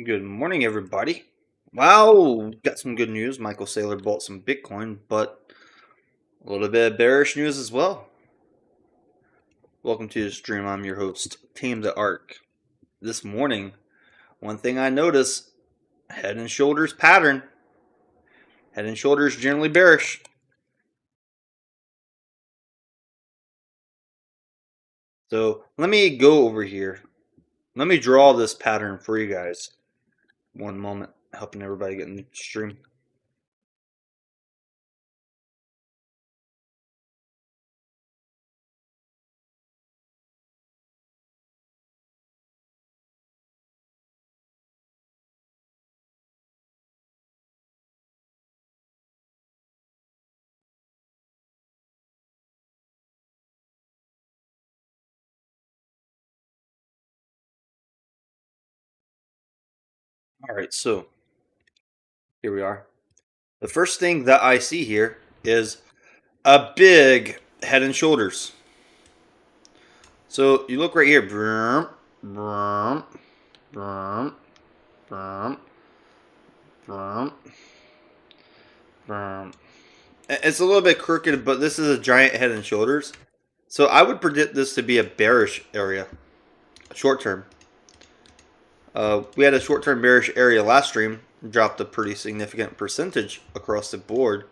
Good morning, everybody. Wow, got some good news. Michael Saylor bought some Bitcoin, but a little bit of bearish news as well. Welcome to the stream. I'm your host, tametheark. This morning, one thing I noticed, head and shoulders pattern. Head and shoulders generally bearish. So let me go over here. Let me draw this pattern for you guys. One moment, helping everybody get in the stream. All right, so here we are. The first thing that I see here is a big head and shoulders. So you look right here. Brum, brum, brum, brum, brum, brum. It's a little bit crooked, but this is a giant head and shoulders. So I would predict this to be a bearish area, short term. We had a short term bearish area last stream, dropped a pretty significant percentage across the board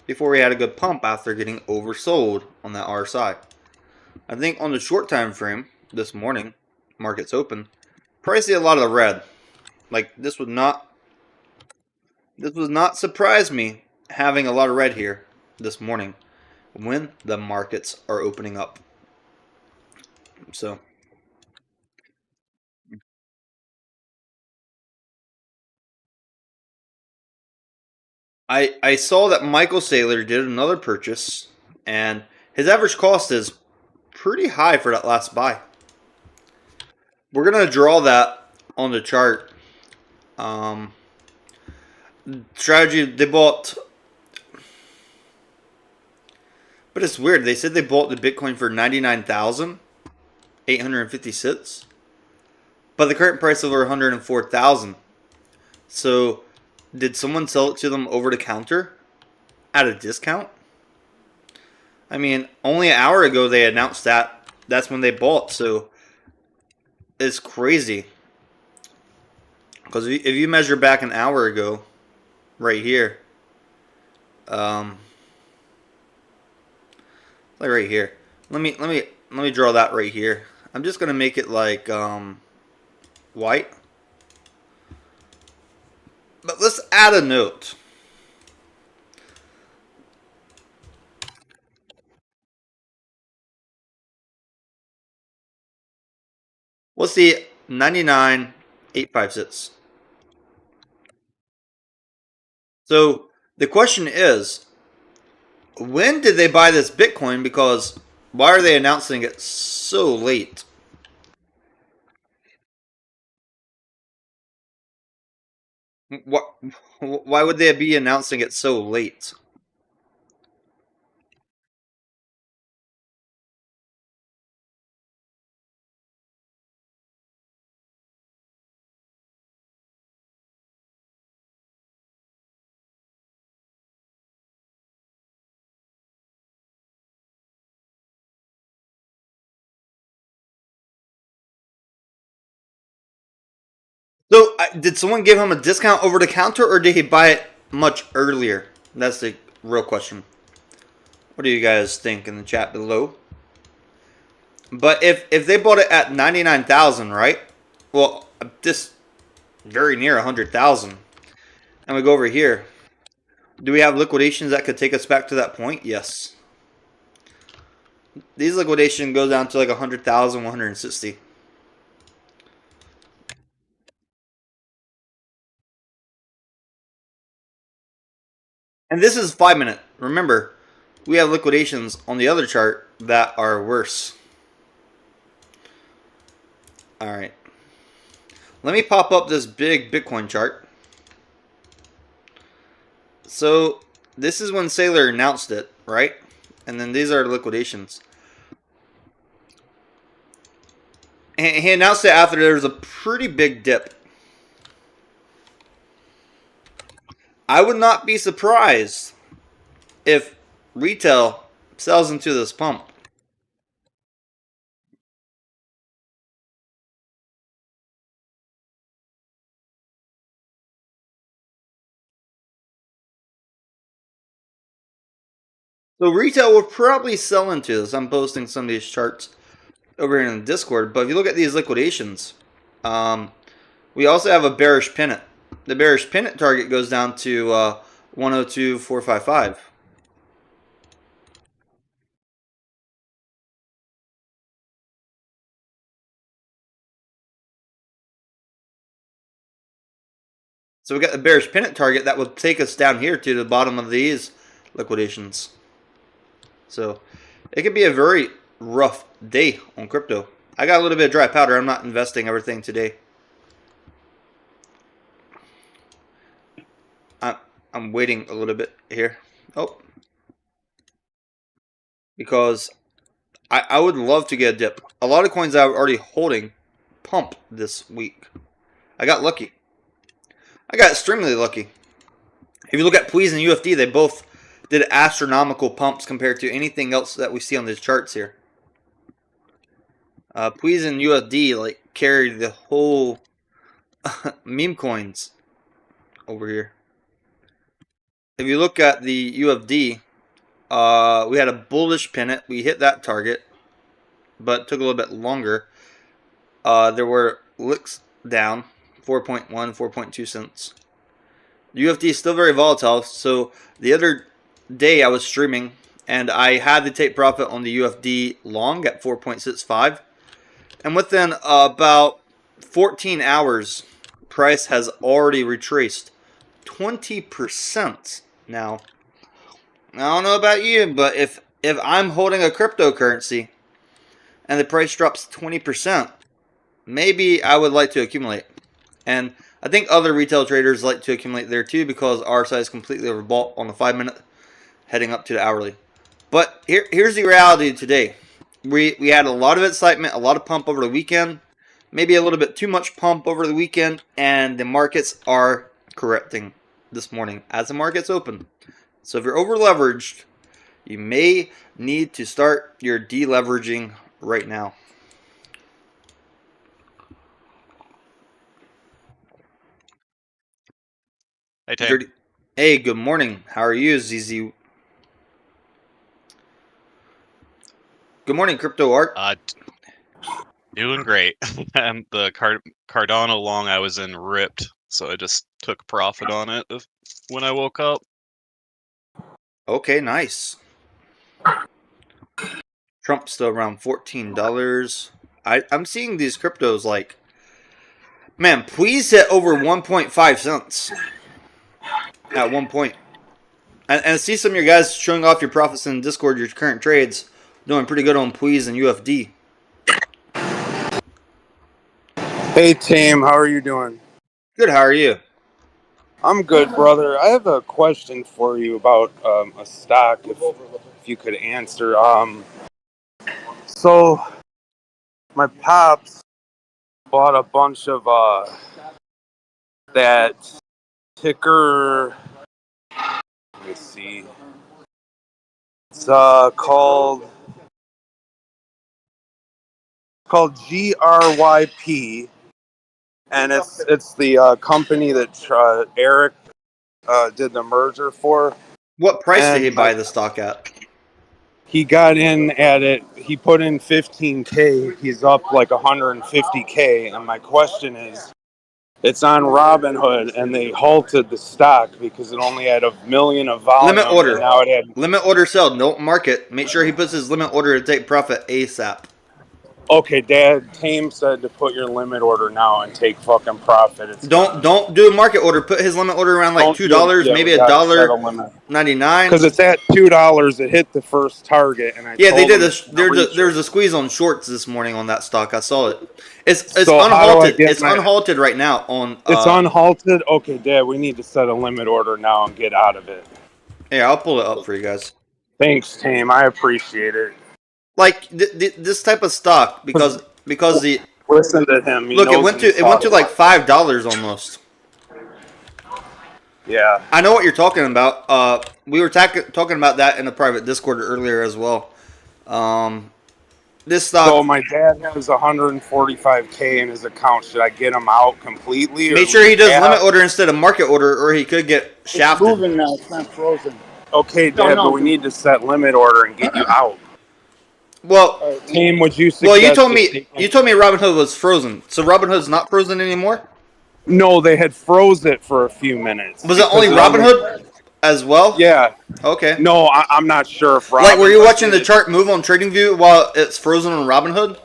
before we had a good pump after getting oversold on that RSI. I think on the short time frame this morning, markets open, probably see a lot of the red. Like this would not surprise me having a lot of red here this morning when the markets are opening up. So I saw that Michael Saylor did another purchase, and his average cost is pretty high for that last buy. We're gonna draw that on the chart. Strategy, they bought, but it's weird. They said they bought the Bitcoin for 99,856, but the current price is over 104,000. So, did someone sell it to them over the counter at a discount? I mean, only an hour ago they announced that that's when they bought. So, it's crazy. Because if you measure back an hour ago, right here, like right here. Let me draw that right here. I'm just gonna make it like white. But let's add a note. What's the 99,856? So the question is, when did they buy this Bitcoin? Because why are they announcing it so late? Why would they be announcing it so late? So, did someone give him a discount over the counter, or did he buy it much earlier? That's the real question. What do you guys think in the chat below? But if they bought it at 99,000, right? Well, this very near 100,000, and we go over here. Do we have liquidations that could take us back to that point? Yes. These liquidation go down to like 100,000, 160. And this is 5 minute. Remember, we have liquidations on the other chart that are worse. All right. Let me pop up this big Bitcoin chart. So this is when Saylor announced it, right? And then these are liquidations. And he announced it after there was a pretty big dip. I would not be surprised if retail sells into this pump. So retail will probably sell into this. I'm posting some of these charts over here in the Discord. But if you look at these liquidations, we also have a bearish pennant. The bearish pennant target goes down to 102.455. So we got the bearish pennant target that will take us down here to the bottom of these liquidations. So it could be a very rough day on crypto. I got a little bit of dry powder. I'm not investing everything today. I'm waiting a little bit here. Oh. Because I would love to get a dip. A lot of coins I'm already holding pump this week. I got lucky. I got extremely lucky. If you look at Please and UFD, they both did astronomical pumps compared to anything else that we see on these charts here. Please and UFD like carried the whole meme coins over here. If you look at the UFD, we had a bullish pennant. We hit that target, but it took a little bit longer. There were licks down, 4.1, 4.2 cents. UFD is still very volatile. So the other day I was streaming and I had to take profit on the UFD long at 4.65. And within about 14 hours, price has already retraced 20% now. I don't know about you, but if I'm holding a cryptocurrency and the price drops 20%, maybe I would like to accumulate. And I think other retail traders like to accumulate there too because RSI is completely overbought on the 5-minute heading up to the hourly. But here's the reality today. We had a lot of excitement, a lot of pump over the weekend, maybe a little bit too much pump over the weekend, and the markets are correcting this morning as the markets open. So if you're over leveraged, you may need to start your deleveraging right now. Hey, Tam. Hey, good morning. How are you, ZZ? Good morning, Crypto Art. Doing great. And the Cardano long I was in ripped, so I just took profit on it when I woke up. Okay, nice. Trump's still around $14. I'm seeing these cryptos like, man, please hit over 1.5 cents at one point. And I see some of your guys showing off your profits in Discord, your current trades, doing pretty good on Please and UFD. Hey, Tam, how are you doing? Good, how are you? I'm good, brother. I have a question for you about a stock, if you could answer. So my pops bought a bunch of that ticker. Let me see. It's called GRYP, and it's the company that Eric did the merger for. What price And did he buy the stock at? he got in at it. He put in 15K. He's up like 150K. And my question is, it's on Robinhood, and they halted the stock because it only had 1 million of volume. Limit order. And now it had limit order sell. Don't mark it. Make sure he puts his limit order to take profit ASAP. Okay, Dad. Tame said to put your limit order now and take fucking profit. Don't do a market order. Put his limit order around like $2, maybe $1.99. Because it's at $2. It hit the first target, and they did. There's a squeeze on shorts this morning on that stock. I saw it. It's So unhalted. It's unhalted right now on. It's unhalted. Okay, Dad. We need to set a limit order now and get out of it. Yeah, I'll pull it up for you guys. Thanks, Tame. I appreciate it. Like this type of stock because the listen to him. Look, it went to like $5 almost. Yeah. I know what you're talking about. We were talking about that in a private Discord earlier as well. This stock. So my dad has 145K in his account. Should I get him out completely or Make sure he leave does half? limit order instead of market order, or he could get It's shafted. moving now. It's not frozen. Okay, Dad, but we need to set limit order and get you out. Well, All right, Team, would you suggest? well, you just told me Robinhood was frozen. So Robinhood's not frozen anymore. No, they had froze it for a few minutes. Was it because only Robinhood as well? Yeah. Okay. No, I'm not sure if Robinhood. Like, were you watching the chart move on TradingView while it's frozen on Robinhood?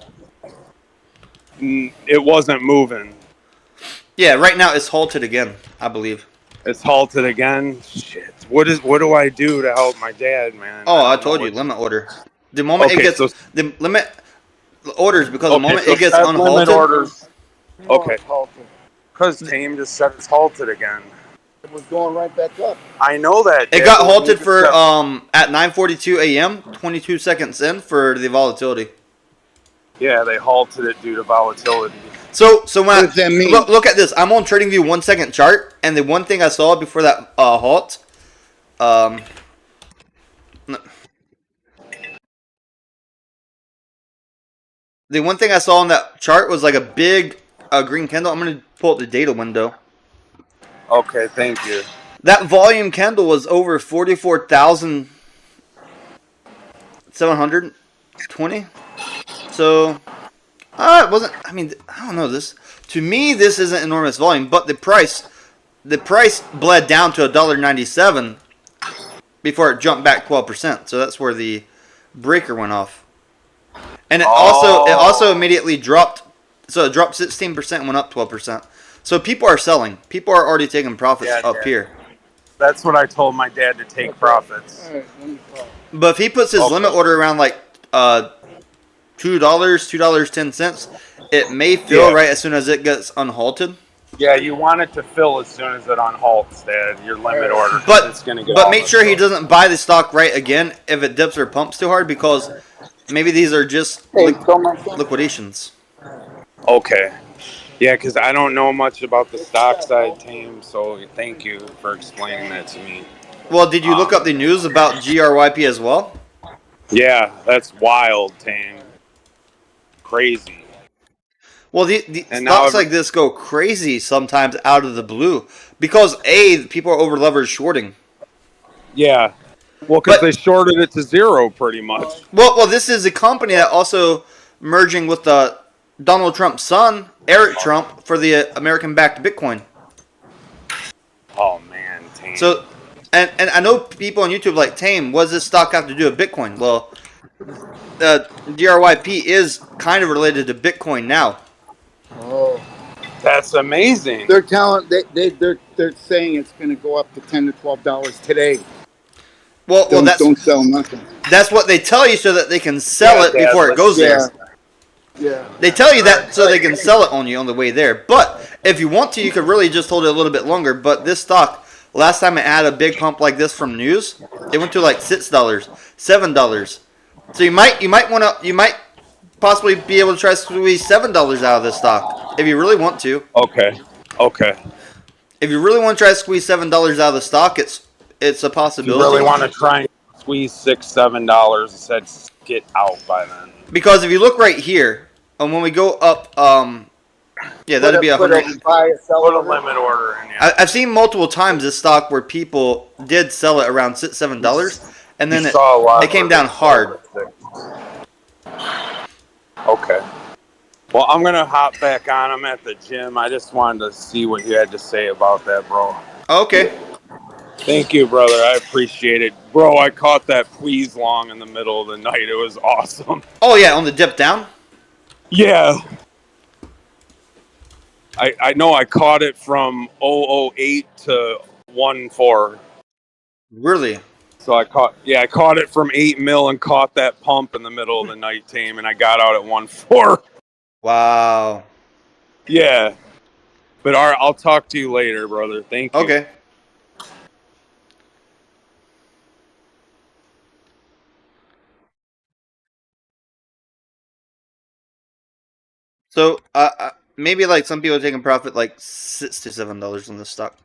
It wasn't moving. Yeah, right now it's halted again, I believe. It's halted again. Shit. What do I do to help my dad, man? Oh, I told you, limit order. The moment it gets the limit orders because the moment it gets unhalted. Limit orders. No, Okay. it's halted. Because Tame just said it's halted again. It was going right back up. I know that. It got halted for at 9:42 a.m. 22 seconds in for the volatility. Yeah, they halted it due to volatility. So when What does that mean? Look at this. I'm on TradingView 1 second chart, and the one thing I saw before that halt, the one thing I saw on that chart was like a big green candle. I'm gonna pull up the data window. Okay, thank you. That volume candle was over 44,720. So, it wasn't. I mean, I don't know this. To me, this isn't enormous volume, but the price bled down to $1.97 before it jumped back 12%. So that's where the breaker went off, and it also immediately dropped. So it dropped 16% and went up 12%. So people are selling. People are already taking profits up here. That's what I told my dad to take profits. All right, let me call. But if he puts his limit order around like $2.10, it may fill right as soon as it gets unhalted. Yeah, you want it to fill as soon as it unhalts, Dad. Your limit order. But it's gonna get make sure he doesn't buy the stock right again if it dips or pumps too hard, because maybe these are just liquidations. Okay. Yeah, because I don't know much about the stock side, Tame, so thank you for explaining that to me. Well, did you look up the news about GRYP as well? Yeah, that's wild, Tame. Crazy. Well, the stocks like this go crazy sometimes out of the blue because people are over leveraged shorting. Yeah. Well, because they shorted it to zero pretty much. Well, this is a company that also merging with Donald Trump's son, Eric Trump, for the American-backed Bitcoin. Oh man, Tame. So, and I know people on YouTube like, Tame, what does this stock have to do with Bitcoin? Well, GRYP is kind of related to Bitcoin now. Oh, that's amazing. they're telling they're saying it's going to go up to $10 to $12 today. Well, don't sell nothing. That's what they tell you so that they can sell it before it goes there. Yeah. They tell you that so they can sell it on you on the way there. But if you want to, you could really just hold it a little bit longer. But this stock, last time it had a big pump like this from news, it went to like $6, $7. So you might possibly be able to try to squeeze $7 out of this stock if you really want to. Okay. If you really want to try to squeeze $7 out of the stock, it's a possibility. You really want to try and squeeze $6-7? It said get out by then. Because if you look right here, and when we go up, that'd be 100. Buy a sell Put a limit order in. Yeah. I've seen multiple times this stock where people did sell it around $6-7, and then it came down hard. Okay. Well, I'm gonna hop back on. I'm at the gym. I just wanted to see what you had to say about that, bro. Okay. Thank you, brother. I appreciate it. Bro, I caught that please long in the middle of the night. It was awesome. Oh, yeah, on the dip down? Yeah. I know I caught it from 008 to 14. Really? So I caught it from 8 mil and caught that pump in the middle of the night, Tame, and I got out at 14. Wow. Yeah. But all right, I'll talk to you later, brother. Thank you. Okay. So, maybe like some people are taking profit like $6 to $7 on this stock.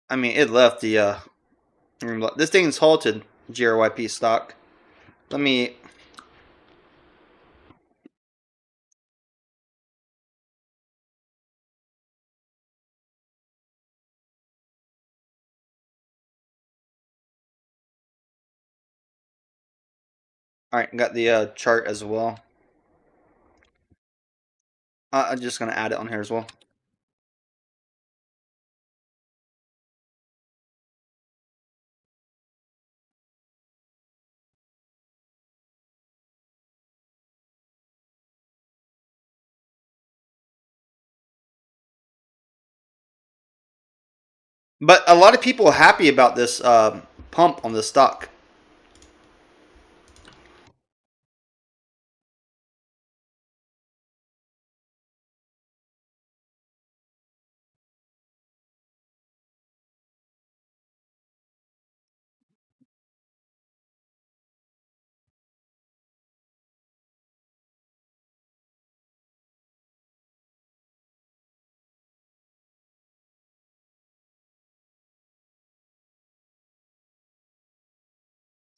I mean, it left the this thing's halted GRYP stock. Let me. All right, got the chart as well. I'm just gonna add it on here as well. But a lot of people are happy about this pump on the stock.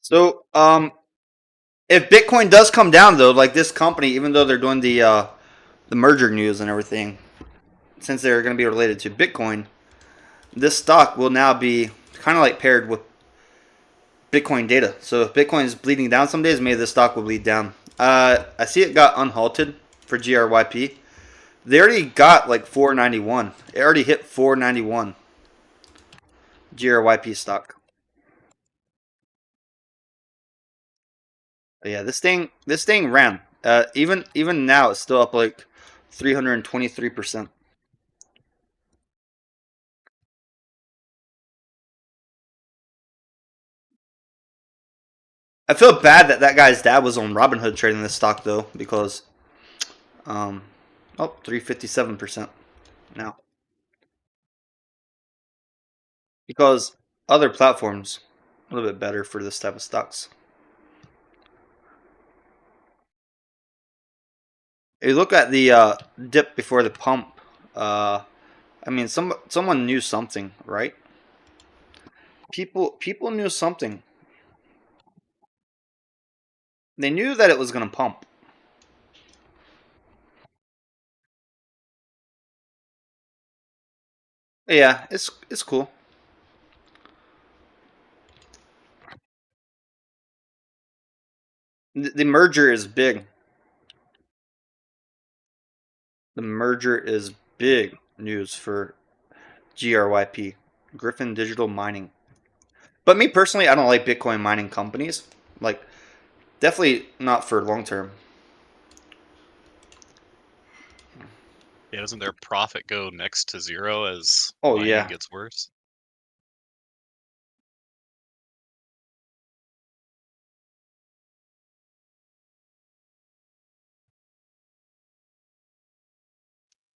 So, if Bitcoin does come down though, like this company, even though they're doing the merger news and everything, since they're going to be related to Bitcoin, this stock will now be kind of like paired with Bitcoin data. So if Bitcoin is bleeding down some days, maybe the stock will bleed down. I see it got unhalted for GRYP. They already got like 491. It already hit 491. GRYP stock. But yeah, this thing ran. Even now, it's still up like 323%. I feel bad that that guy's dad was on Robinhood trading this stock though, because um, 357% now. Because other platforms a little bit better for this type of stocks. If you look at the dip before the pump, I mean, someone knew something, right? People knew something. They knew that it was gonna pump. Yeah, it's cool. The merger is big. The merger is big news for GRYP, Griffin Digital Mining. But me personally, I don't like Bitcoin mining companies. Like, definitely not for long term. Yeah, doesn't their profit go next to zero as Oh mining yeah. gets worse?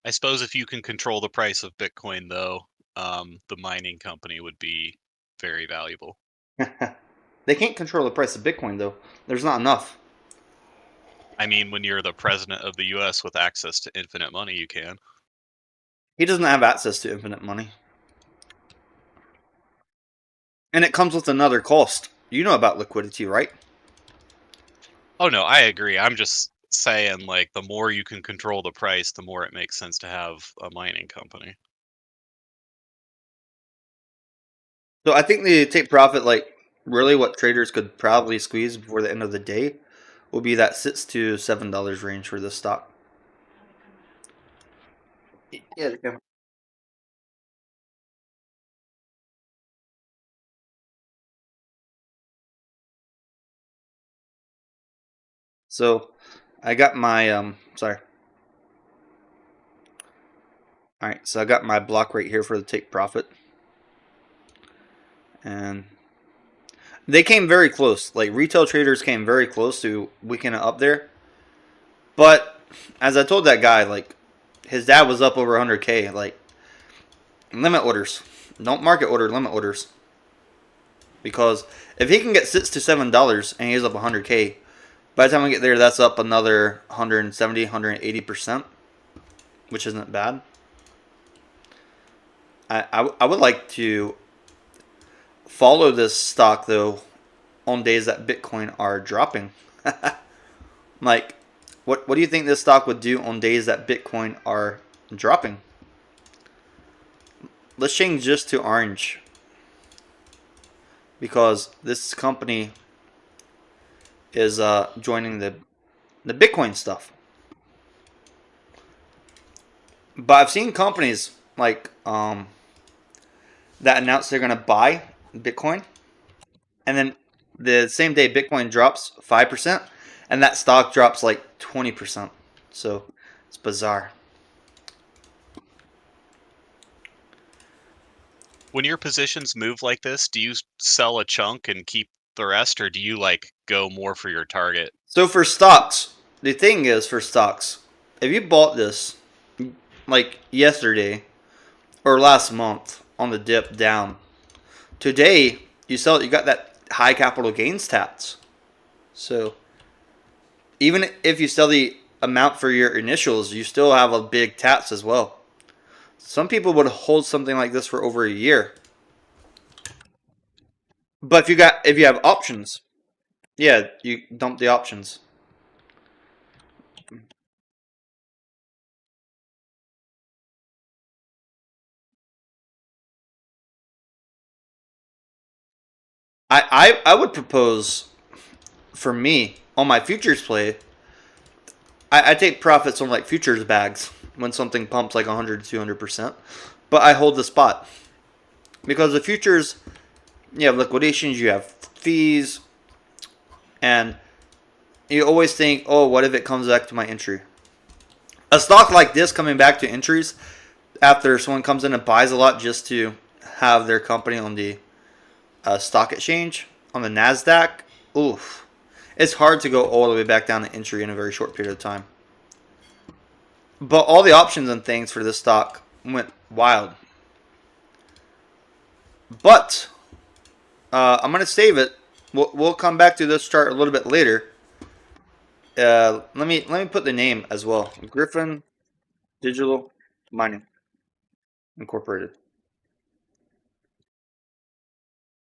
I suppose if you can control the price of Bitcoin, though, the mining company would be very valuable. They can't control the price of Bitcoin though. There's not enough. I mean, when you're the president of the U.S. with access to infinite money, you can. He doesn't have access to infinite money. And it comes with another cost. You know about liquidity, right? Oh no, I agree. I'm just saying, like, the more you can control the price, the more it makes sense to have a mining company. So I think the take profit, like really what traders could probably squeeze before the end of the day, will be that $6 to $7 range for this stock. Yeah. So I got my sorry. All right, so I got my block right here for the take profit, and they came very close. Like retail traders came very close to weakening it up there. But as I told that guy, like his dad was up over 100K. Like limit orders, don't market order limit orders, because if he can get $6 to $7 and he's up 100K, by the time we get there, that's up another 170, 180%, which isn't bad. I would like to follow this stock though on days that Bitcoin are dropping. Like, what do you think this stock would do on days that Bitcoin are dropping? Let's change this to orange, because this company is joining the Bitcoin stuff. But I've seen companies like that announce they're gonna buy Bitcoin, and then the same day Bitcoin drops 5%, and that stock drops like 20%. So it's bizarre. When your positions move like this, do you sell a chunk and keep the rest, or do you like go more for your target? So for stocks, the thing is for stocks, if you bought this like yesterday or last month on the dip down, today you sell it, you got that high capital gains tax. So even if you sell the amount for your initials, you still have a big tax as well. Some people would hold something like this for over a year. But if you have options, yeah, you dump the options. I would propose, for me, on my futures play, I take profits on like futures bags when something pumps like 100 to 200%, but I hold the spot. Because the futures, you have liquidations, you have fees, and you always think, oh, what if it comes back to my entry? A stock like this coming back to entries after someone comes in and buys a lot just to have their company on the stock exchange, on the NASDAQ, oof. It's hard to go all the way back down to entry in a very short period of time. But all the options and things for this stock went wild. But I'm going to save it. We'll come back to this chart a little bit later. Let me put the name as well. Griffin Digital Mining Incorporated.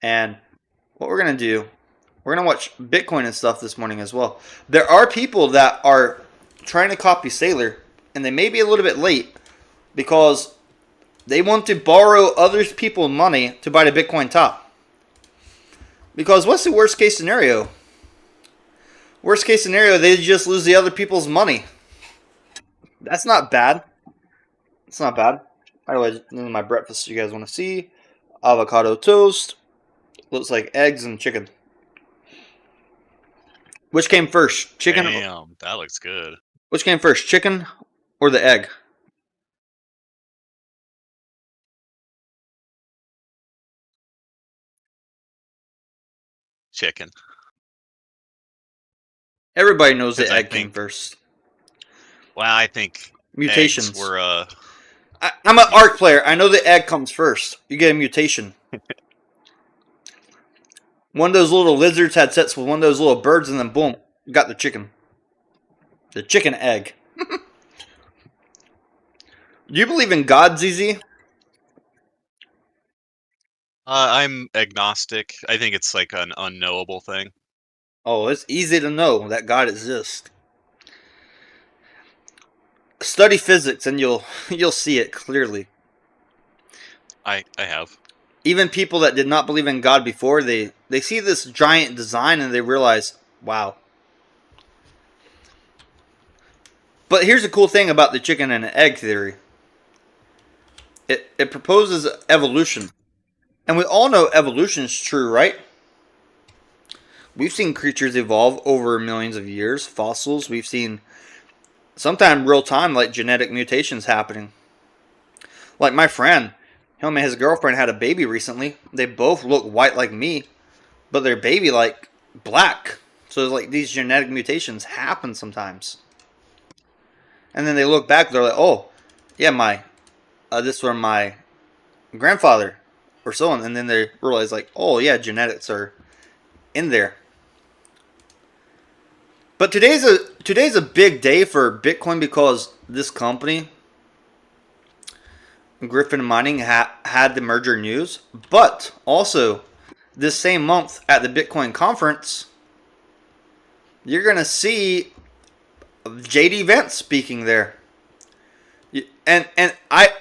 And what we're going to do, we're going to watch Bitcoin and stuff this morning as well. There are people that are trying to copy Saylor, and they may be a little bit late because they want to borrow other people's money to buy the Bitcoin top. Because what's the worst case scenario? Worst case scenario, they just lose the other people's money. That's not bad. It's not bad. Otherwise, this is my breakfast you guys want to see. Avocado toast. Looks like eggs and chicken. Which came first? Chicken? Damn, that looks good. Which came first? Chicken or the egg? Chicken. Everybody knows the 'Cause I egg came think- first. Well, I think Mutations. eggs were I'm an ARC player. I know the egg comes first. You get a mutation. One of those little lizards had sex with one of those little birds, and then boom, you got the chicken. The chicken egg. Do you believe in God, ZZ? I'm agnostic. I think it's like an unknowable thing. Oh, it's easy to know that God exists. Study physics, and you'll see it clearly. I have. Even people that did not believe in God before, they see this giant design and they realize, wow. But here's the cool thing about the chicken and egg theory. It proposes evolution. And we all know evolution is true, right? We've seen creatures evolve over millions of years, fossils. We've seen, sometimes real time, like genetic mutations happening. Like my friend, him and his girlfriend had a baby recently. They both look white like me, but their baby like black. So it's like these genetic mutations happen sometimes. And then they look back, they're like, oh, yeah, this was my grandfather or so on. And then they realize like, oh yeah, genetics are in there. But today's a big day for Bitcoin because this company, Griffin Mining, had the merger news. But also, this same month at the Bitcoin conference, you're going to see JD Vance speaking there. And I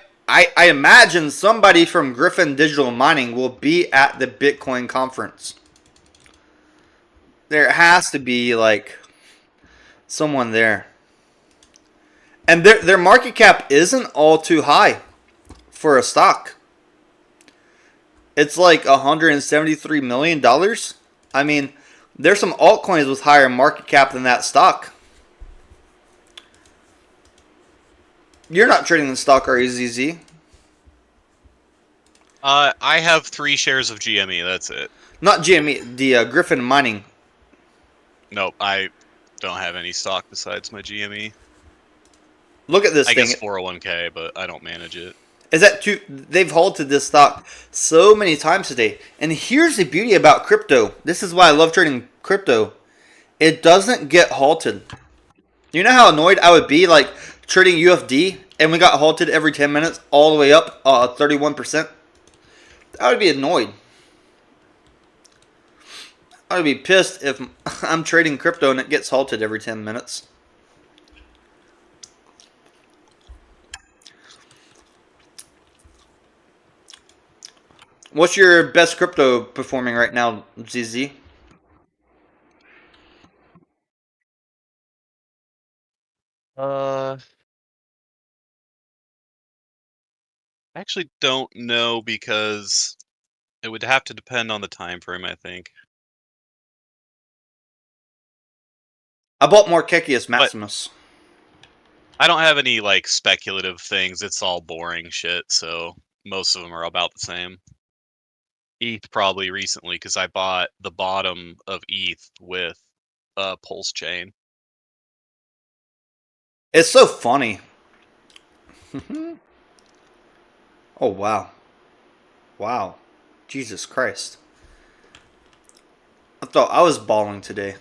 imagine somebody from Griffin Digital Mining will be at the Bitcoin conference. There has to be like someone there. And their market cap isn't all too high for a stock. It's like $173 million. I mean, there's some altcoins with higher market cap than that stock. You're not trading the stock, are you, ZZ? I have 3 shares of GME. That's it. Not GME, the Griffin Mining. Nope, I don't have any stock besides my GME. Look at this I thing. guess 401k, but I don't manage it. Is that too? They've halted this stock so many times today. And here's the beauty about crypto. This is why I love trading crypto. It doesn't get halted. You know how annoyed I would be like trading UFD and we got halted every 10 minutes all the way up 31%? I would be annoyed. I would be pissed if I'm trading crypto and it gets halted every 10 minutes. What's your best crypto performing right now, ZZ? I actually don't know because it would have to depend on the time frame, I think. I bought more Kekius Maximus. I don't have any like speculative things. It's all boring shit, so most of them are about the same. ETH probably recently because I bought the bottom of ETH with Pulse Chain. It's so funny. Oh, wow. Wow. Jesus Christ. I thought I was balling today.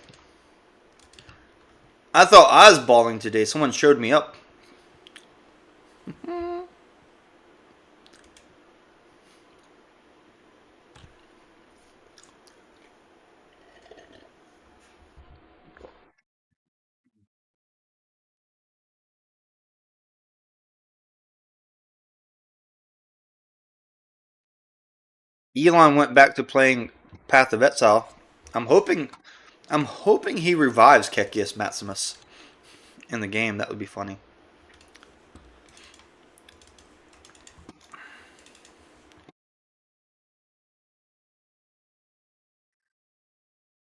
Someone showed me up. Elon went back to playing Path of Exile. I'm hoping he revives Kekius Maximus in the game. That would be funny.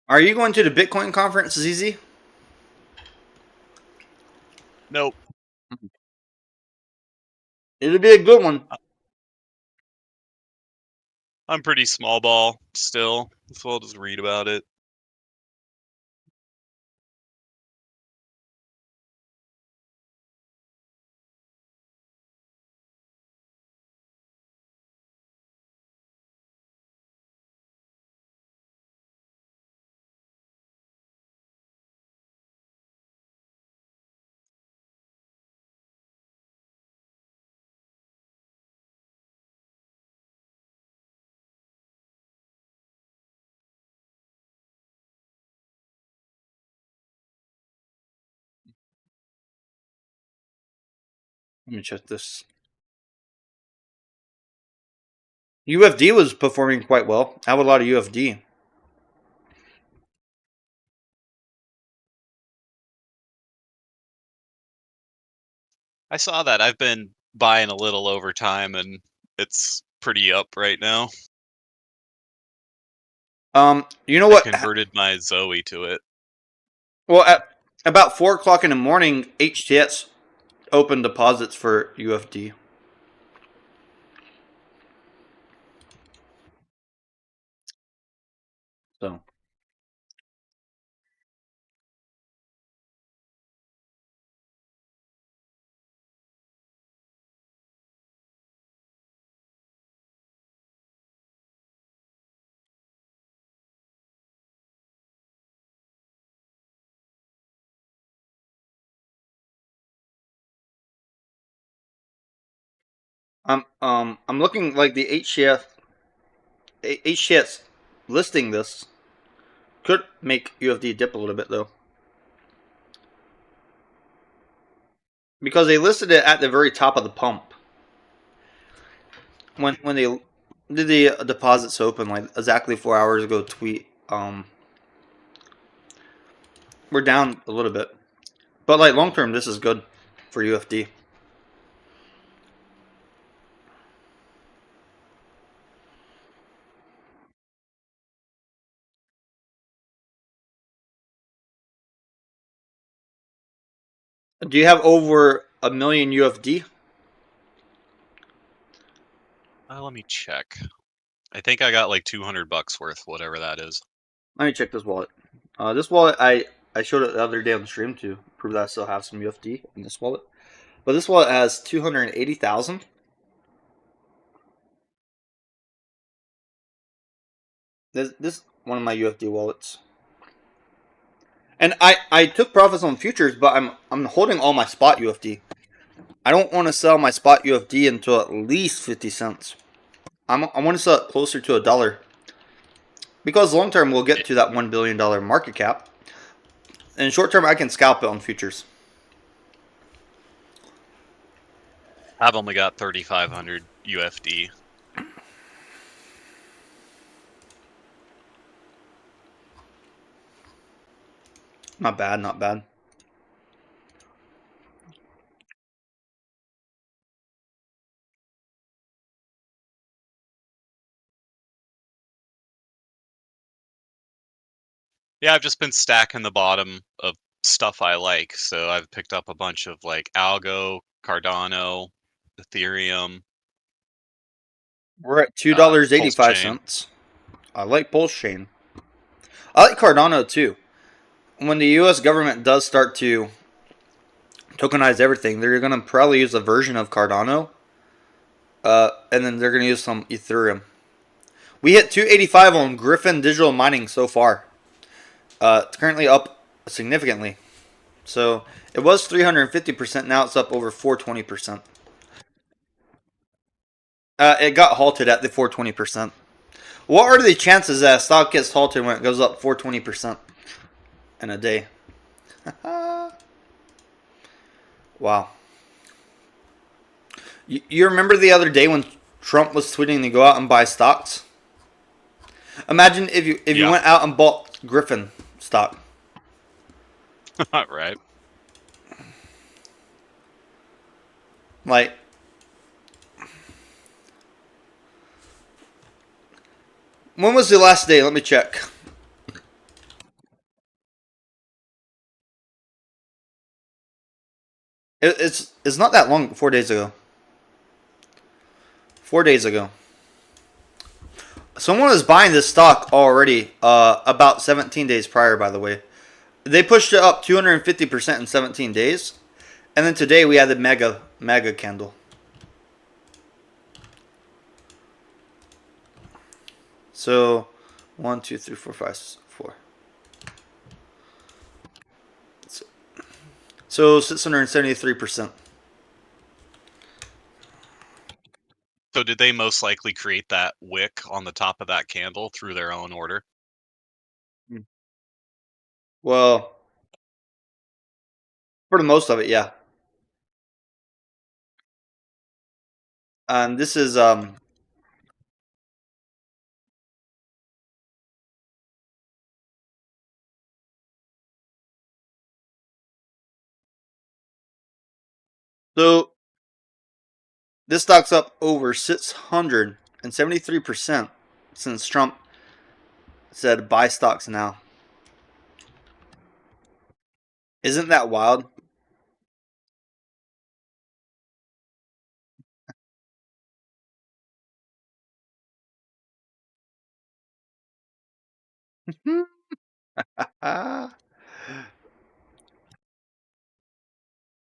Are you going to the Bitcoin conference, ZZ? Nope. It'll be a good one. I'm pretty small ball still, so I'll just read about it. Let me check this. UFD was performing quite well. I have a lot of UFD. I saw that. I've been buying a little over time, and it's pretty up right now. You know I what? converted my Zoe to it. Well, at about 4 o'clock in the morning, HTS opened deposits for UFD. So. I'm looking like the HTS listing this could make UFD dip a little bit though, because they listed it at the very top of the pump when they did the deposits open like exactly 4 hours ago. Tweet we're down a little bit, but like long term, this is good for UFD. Do you have over a million UFD? Let me check. I think I got like $200 worth, whatever that is. Let me check this wallet. This wallet, I showed it the other day on the stream to prove that I still have some UFD in this wallet. But this wallet has 280,000. This is one of my UFD wallets. And I took profits on futures, but I'm holding all my spot UFD. I don't want to sell my spot UFD until at least 50 cents. I want to sell it closer to $1. Because long term we'll get to that $1 billion market cap. And short term I can scalp it on futures. I've only got 3,500 UFD. Not bad, not bad. Yeah, I've just been stacking the bottom of stuff I like. So I've picked up a bunch of like Algo, Cardano, Ethereum. We're at Pulse $2.85. I like Pulse Chain. I like Cardano too. When the U.S. government does start to tokenize everything, they're going to probably use a version of Cardano, and then they're going to use some Ethereum. We hit 285 on Griffin Digital Mining so far. It's currently up significantly. So it was 350%. Now it's up over 420%. It got halted at the 420%. What are the chances that a stock gets halted when it goes up 420% in a day? Wow. You remember the other day when Trump was tweeting to go out and buy stocks? Imagine if you went out and bought Griffin stock. Right. Like, when was the last day? Let me check. It's not that long. 4 days ago. 4 days ago. Someone was buying this stock already about 17 days prior, by the way. They pushed it up 250% in 17 days. And then today we had the mega candle. So 1, 2, 3, 4, 5, 4. So 673%. So did they most likely create that wick on the top of that candle through their own order? Well, for the most of it, yeah. And this is so this stock's up over 673% since Trump said buy stocks now. Isn't that wild?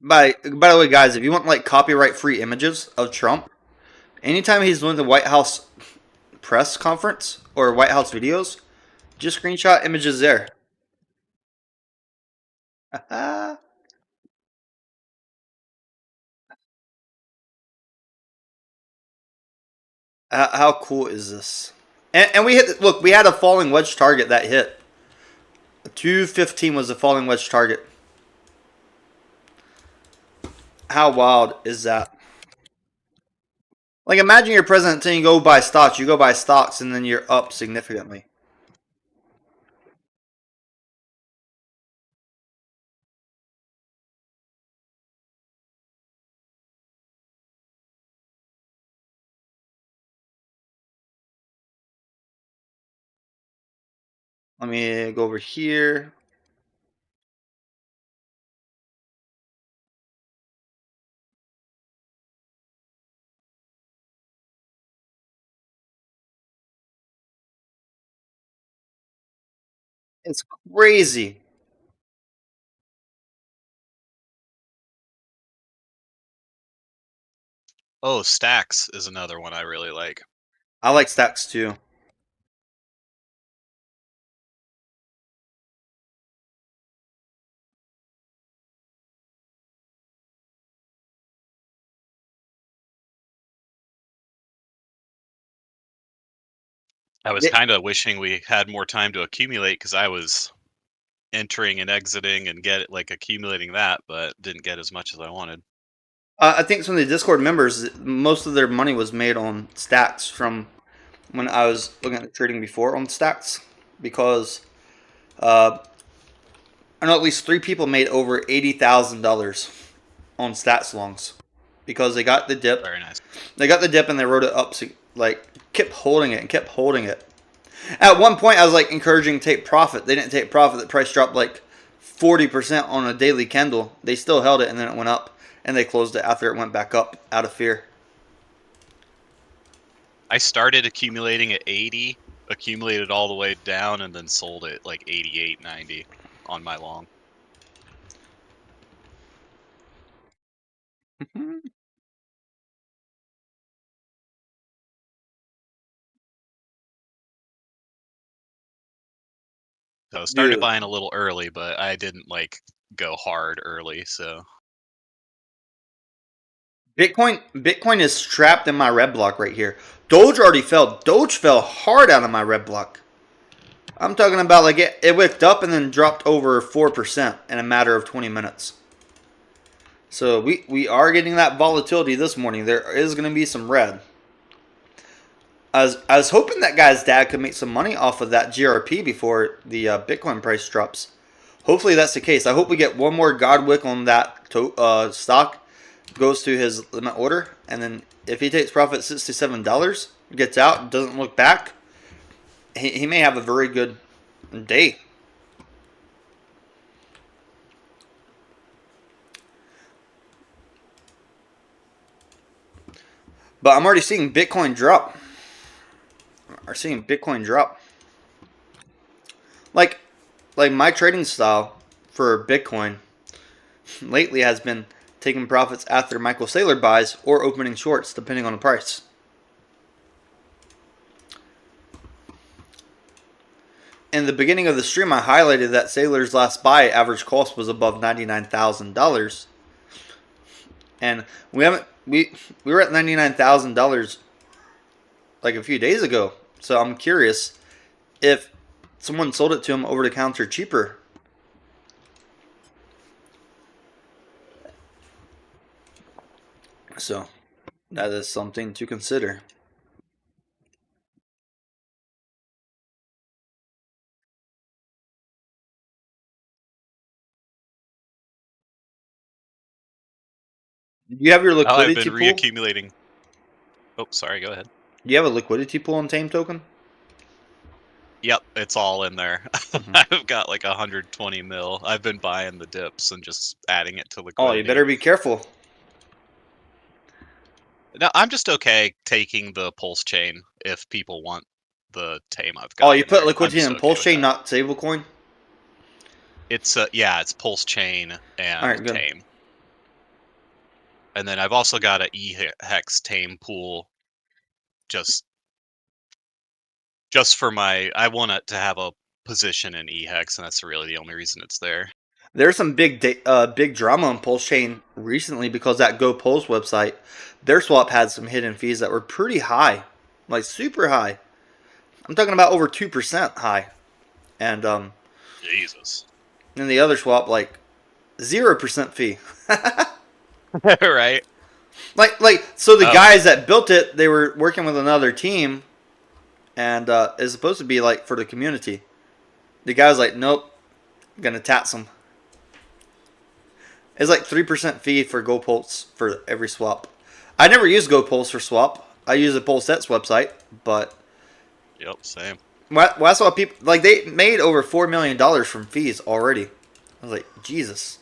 By the way, guys, if you want like copyright free images of Trump, anytime he's doing the White House press conference or White House videos, just screenshot images there. How cool is this? And we hit. Look, we had a falling wedge target that hit. 215 was the falling wedge target. How wild is that? Like, imagine you're president and you go buy stocks. You go buy stocks and then you're up significantly. Let me go over here. It's crazy. Oh, Stacks is another one I really like. I like stacks too. I was kind of wishing we had more time to accumulate because I was entering and exiting and accumulating that, but didn't get as much as I wanted. I think some of the Discord members, most of their money was made on stacks from when I was looking at trading before on stacks, because I know at least 3 people made over $80,000 on stats longs because they got the dip. Very nice. They got the dip and they rode it up, like kept holding it and kept holding it. At one point, I was like encouraging take profit. They didn't take profit. The price dropped like 40% on a daily candle. They still held it and then it went up, and they closed it after it went back up out of fear. I started accumulating at 80, accumulated all the way down, and then sold it like 88, 90 on my long. So I started buying a little early, but I didn't like go hard early, so. Bitcoin is trapped in my red block right here. Doge already fell. Doge fell hard out of my red block. I'm talking about like it wicked up and then dropped over 4% in a matter of 20 minutes. So we are getting that volatility this morning. There is going to be some red. I was hoping that guy's dad could make some money off of that GRP before the Bitcoin price drops. Hopefully that's the case. I hope we get one more God wick on that stock. Goes to his limit order, and then if he takes profit $67, gets out, doesn't look back, he may have a very good day. But I'm already seeing Bitcoin drop. I'm seeing Bitcoin drop. Like my trading style for Bitcoin lately has been taking profits after Michael Saylor buys or opening shorts, depending on the price. In the beginning of the stream, I highlighted that Saylor's last buy average cost was above $99,000, and we were at $99,000 like a few days ago. So I'm curious if someone sold it to him over the counter cheaper. So that is something to consider. Do you have your liquidity I've been pool? reaccumulating. Oh, sorry, go ahead. Do you have a liquidity pool on Tame Token? Yep, it's all in there. I've got like 120 mil. I've been buying the dips and just adding it to liquidity. Oh, you better be careful. No, I'm just okay taking the pulse chain if people want the tame I've got. Oh, you put there. liquidity in okay pulse chain, not stablecoin? It's it's pulse chain and good. tame. And then I've also got an E-Hex tame pool just for I want it to have a position in E-Hex, and that's really the only reason it's there. There's some big drama on Pulse Chain recently because that Go Pulse website, their swap had some hidden fees that were pretty high, like super high. I'm talking about over 2% high, and Jesus. then the other swap like 0% fee. Right. So the Oh. guys that built it, they were working with another team, and it's supposed to be like for the community. The guy's like, nope, gonna tax them. It's like 3% fee for GoPulse for every swap. I never use GoPulse for swap. I use the PulseSets website, but Yep, same. that's why people like they made over $4 million from fees already. I was like, Jesus.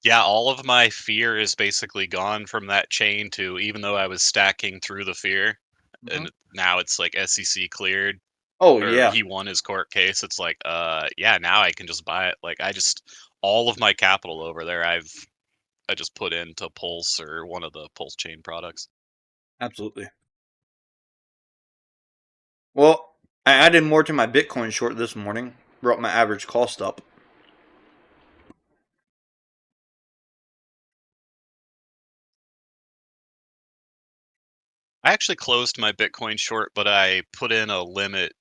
Yeah, all of my fear is basically gone from that chain to even though I was stacking through the fear, and now it's like SEC cleared Oh or yeah, he won his court case. It's like, yeah, now I can just buy it. Like all of my capital over there, I just put into Pulse or one of the Pulse chain products. absolutely. Well, I added more to my Bitcoin short this morning. Brought my average cost up. I actually closed my Bitcoin short, but I put in a limit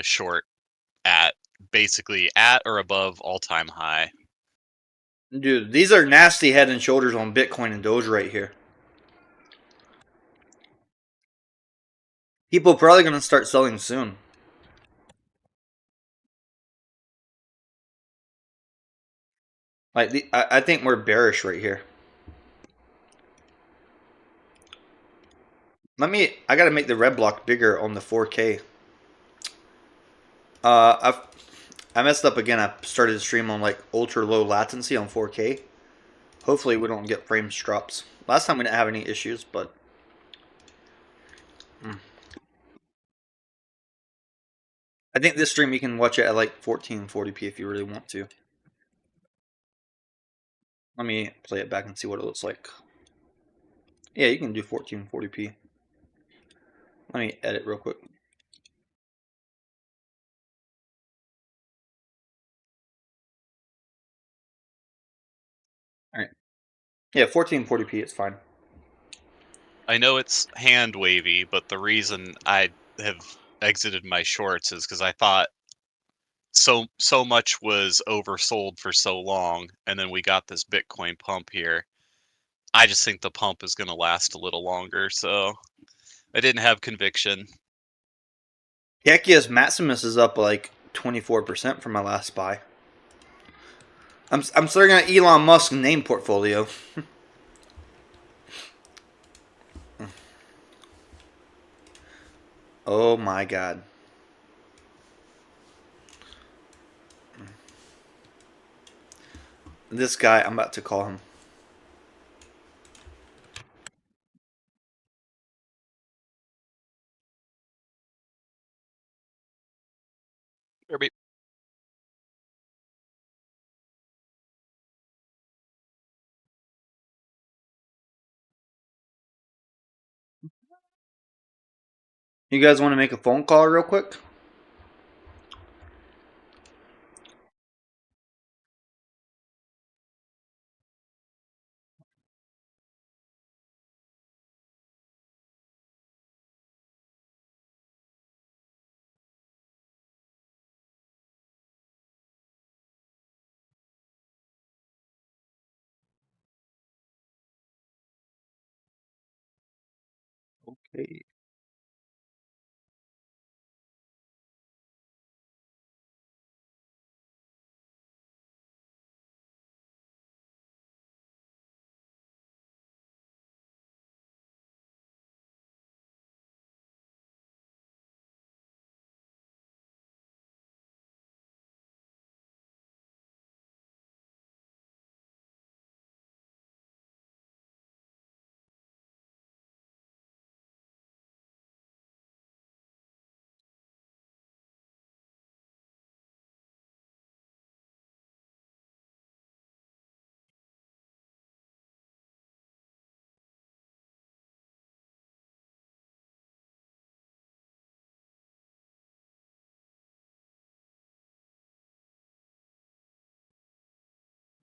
short at basically at or above all-time high. Dude, these are nasty head and shoulders on Bitcoin and Doge right here. People are probably going to start selling soon. I think we're bearish right here. I got to make the red block bigger on the 4K. I messed up again. I started the stream on like ultra low latency on 4K. Hopefully we don't get frame drops. Last time we didn't have any issues, but I think this stream you can watch it at like 1440p if you really want to. Let me play it back and see what it looks like. Yeah, you can do 1440p. Let me edit real quick. All right. Yeah, 1440p is fine. I know it's hand wavy, but the reason I have exited my shorts is because I thought so much was oversold for so long, and then we got this Bitcoin pump here. I just think the pump is going to last a little longer, so I didn't have conviction. Hekia's Maximus is up like 24% from my last buy. I'm starting an Elon Musk name portfolio. Oh my god. This guy, I'm about to call him. Kirby. You guys want to make a phone call real quick? Okay.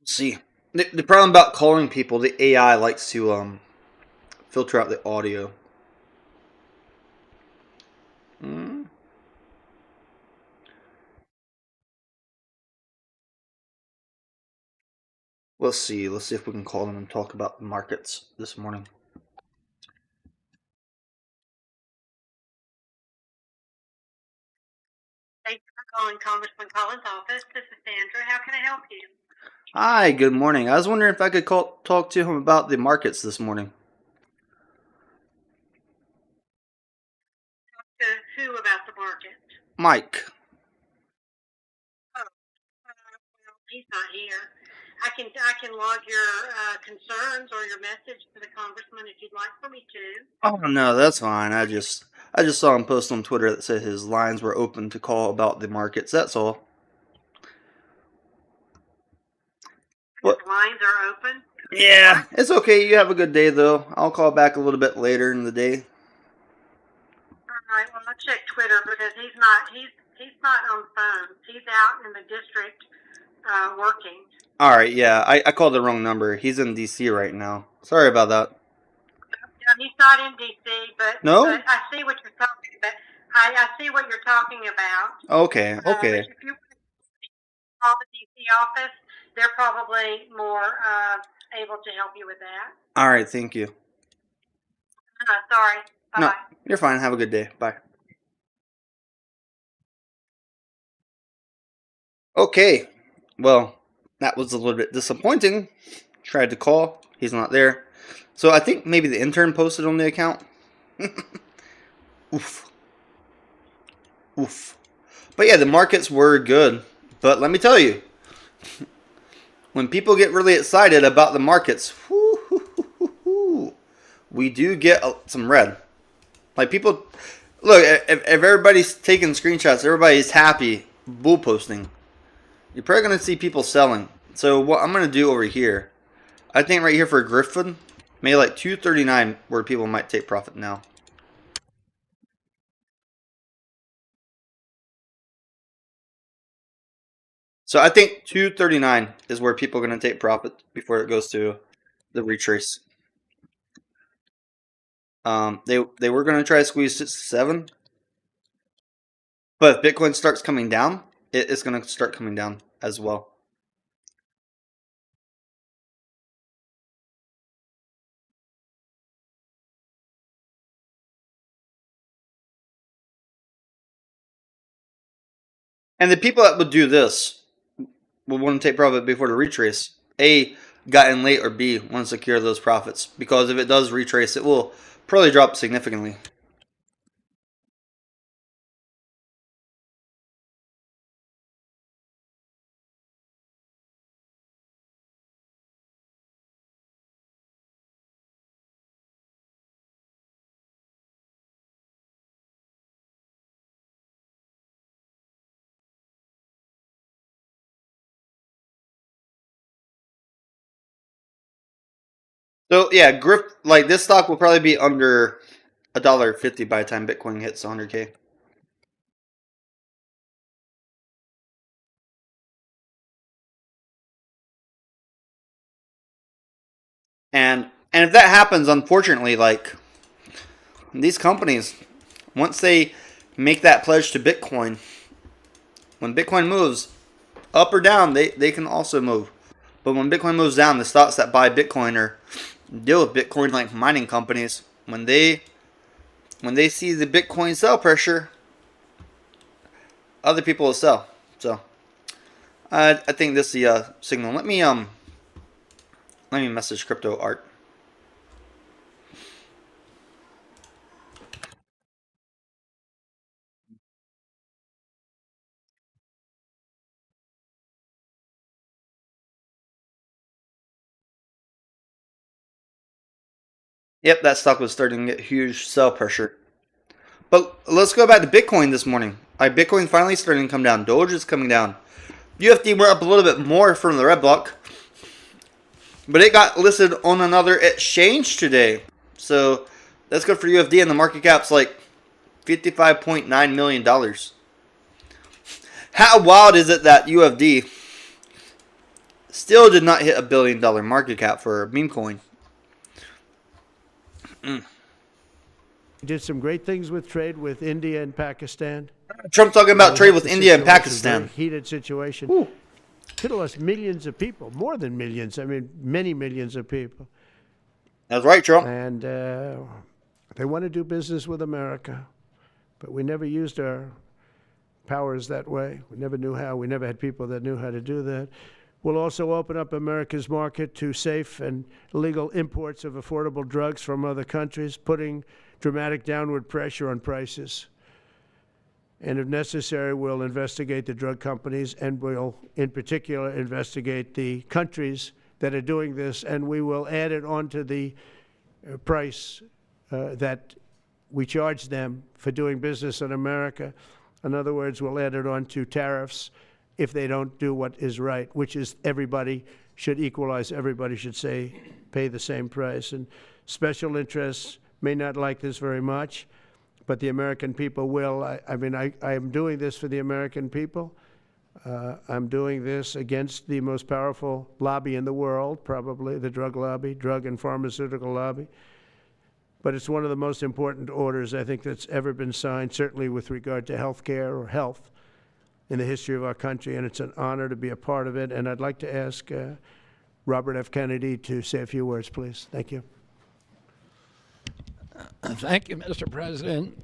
Let's see. The problem about calling people, the AI likes to filter out the audio. Let's see. Let's see if we can call them and talk about the markets this morning. Thank you for calling Congressman Collins' office. This is Sandra. How can I help you? Hi, good morning. I was wondering if I could talk to him about the markets this morning. Who about the market? Mike. Oh, well, he's not here. I can log your concerns or your message to the congressman if you'd like for me to. Oh no, that's fine. I just saw him post on Twitter that said his lines were open to call about the markets. That's all. His lines are open. Yeah, it's okay. You have a good day though. I'll call back a little bit later in the day. All right. Well, I'll check Twitter because he's not on phone. He's out in the district working. All right, yeah, I called the wrong number. He's in DC right now. Sorry about that. No, he's not in DC, but No? But I see what you're talking about. I see what you're talking about. Okay. If you call the DC office, they're probably more able to help you with that. All right, thank you. Sorry. Bye. No, you're fine. Have a good day. Bye. Okay. Well, that was a little bit disappointing. Tried to call. He's not there. So I think maybe the intern posted on the account. Oof. Oof. But yeah, the markets were good. But let me tell you, when people get really excited about the markets, we do get some red. Like people, look, if everybody's taking screenshots, everybody's happy, bull posting, you're probably going to see people selling. So what I'm going to do over here, I think right here for Griffin, maybe like 239 where people might take profit now. So I think 239 is where people are going to take profit before it goes to the retrace. They were going to try to squeeze 7, but if Bitcoin starts coming down, it's going to start coming down as well. And the people that would do this will want to take profit before the retrace. A, got in late, or B, want to secure those profits. Because if it does retrace, it will probably drop significantly. So yeah, like this stock will probably be under $1.50 by the time Bitcoin hits 100K. And if that happens, unfortunately, like these companies, once they make that pledge to Bitcoin, when Bitcoin moves up or down, they can also move. But when Bitcoin moves down, the stocks that buy Bitcoin or deal with Bitcoin, like mining companies, when they see the Bitcoin sell pressure, other people will sell. So I think this is the signal. Let me message Crypto Art. Yep, that stock was starting to get huge sell pressure. But let's go back to Bitcoin this morning. Bitcoin finally starting to come down. Doge is coming down. UFD went up a little bit more from the red block, but it got listed on another exchange today. So that's good for UFD, and the market cap's like $55.9 million. How wild is it that UFD Still did not hit $1 billion market cap for Memecoin. Did some great things with trade with India and Pakistan. Trump talking about We trade helped with the India and situation, Pakistan. Very heated situation. Woo. Could have lost millions of people, more than millions. I mean, many millions of people. That's right, Trump. And they want to do business with America, but we never used our powers that way. We never knew how. We never had people that knew how to do that. We'll also open up America's market to safe and legal imports of affordable drugs from other countries, putting dramatic downward pressure on prices. And if necessary, we'll investigate the drug companies, and we'll, in particular, investigate the countries that are doing this, and we will add it onto the price that we charge them for doing business in America. In other words, we'll add it onto tariffs if they don't do what is right, which is everybody should equalize. Everybody should pay the same price. And special interests may not like this very much, but the American people will. I am doing this for the American people. I'm doing this against the most powerful lobby in the world, probably the drug lobby, drug and pharmaceutical lobby. But it's one of the most important orders, I think, that's ever been signed, certainly with regard to health care or health in the history of our country, and it's an honor to be a part of it. And I'd like to ask Robert F. Kennedy to say a few words, please. Thank you. Thank you, Mr. President.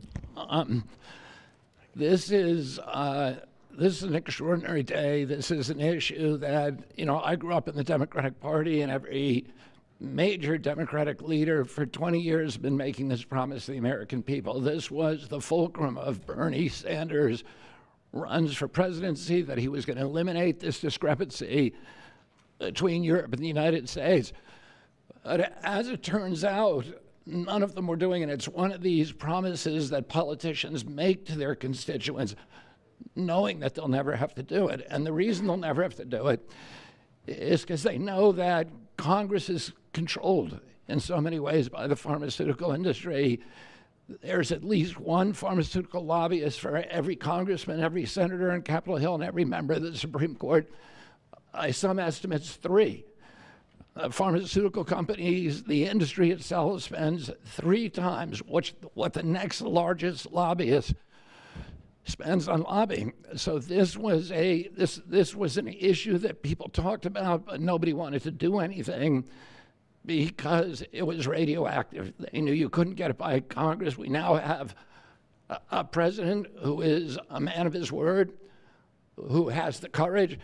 This is an extraordinary day. This is an issue that, I grew up in the Democratic Party, and every major Democratic leader for 20 years has been making this promise to the American people. This was the fulcrum of Bernie Sanders' runs for presidency, that he was going to eliminate this discrepancy between Europe and the United States. But as it turns out, none of them were doing it. It's one of these promises that politicians make to their constituents, knowing that they'll never have to do it. And the reason they'll never have to do it is because they know that Congress is controlled in so many ways by the pharmaceutical industry. There's at least one pharmaceutical lobbyist for every congressman, every senator in Capitol Hill, and every member of the Supreme Court. By some estimates, 3. Pharmaceutical companies, the industry itself spends 3 times what the next largest lobbyist spends on lobbying. So this was an issue that people talked about, but nobody wanted to do anything because it was radioactive. They knew you couldn't get it by Congress. We now have a president who is a man of his word, who has the courage.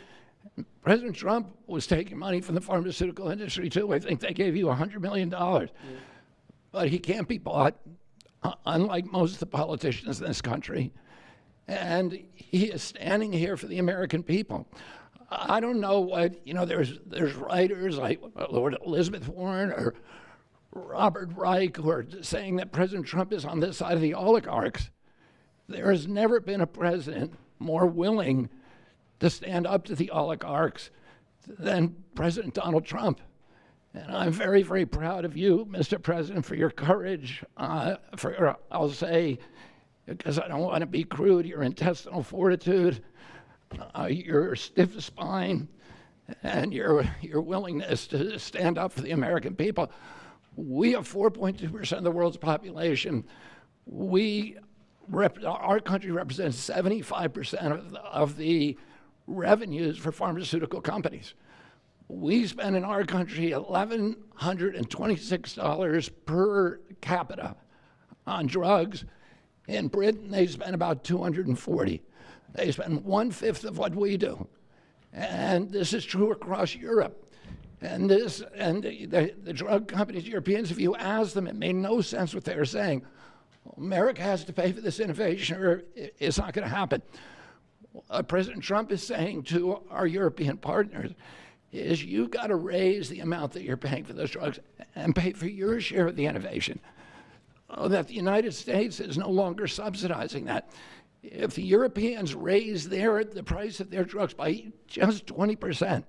President Trump was taking money from the pharmaceutical industry too. I think they gave you $100 million. But he can't be bought, unlike most of the politicians in this country. And he is standing here for the American people. I don't know what, there's writers like Lord Elizabeth Warren or Robert Reich who are saying that President Trump is on this side of the oligarchs. There has never been a president more willing to stand up to the oligarchs than President Donald Trump. And I'm very, very proud of you, Mr. President, for your courage, I'll say, because I don't want to be crude, your intestinal fortitude, your stiff spine, and your willingness to stand up for the American people. We have 4.2% of the world's population. Our country represents 75% of the revenues for pharmaceutical companies. We spend in our country $1,126 per capita on drugs. In Britain, they spend about $240. They spend 1/5 of what we do. And this is true across Europe. And the drug companies, Europeans, if you ask them, it made no sense what they were saying. America has to pay for this innovation or it's not going to happen. What President Trump is saying to our European partners is you've got to raise the amount that you're paying for those drugs and pay for your share of the innovation. That the United States is no longer subsidizing that. If the Europeans raise the price of their drugs by just 20%,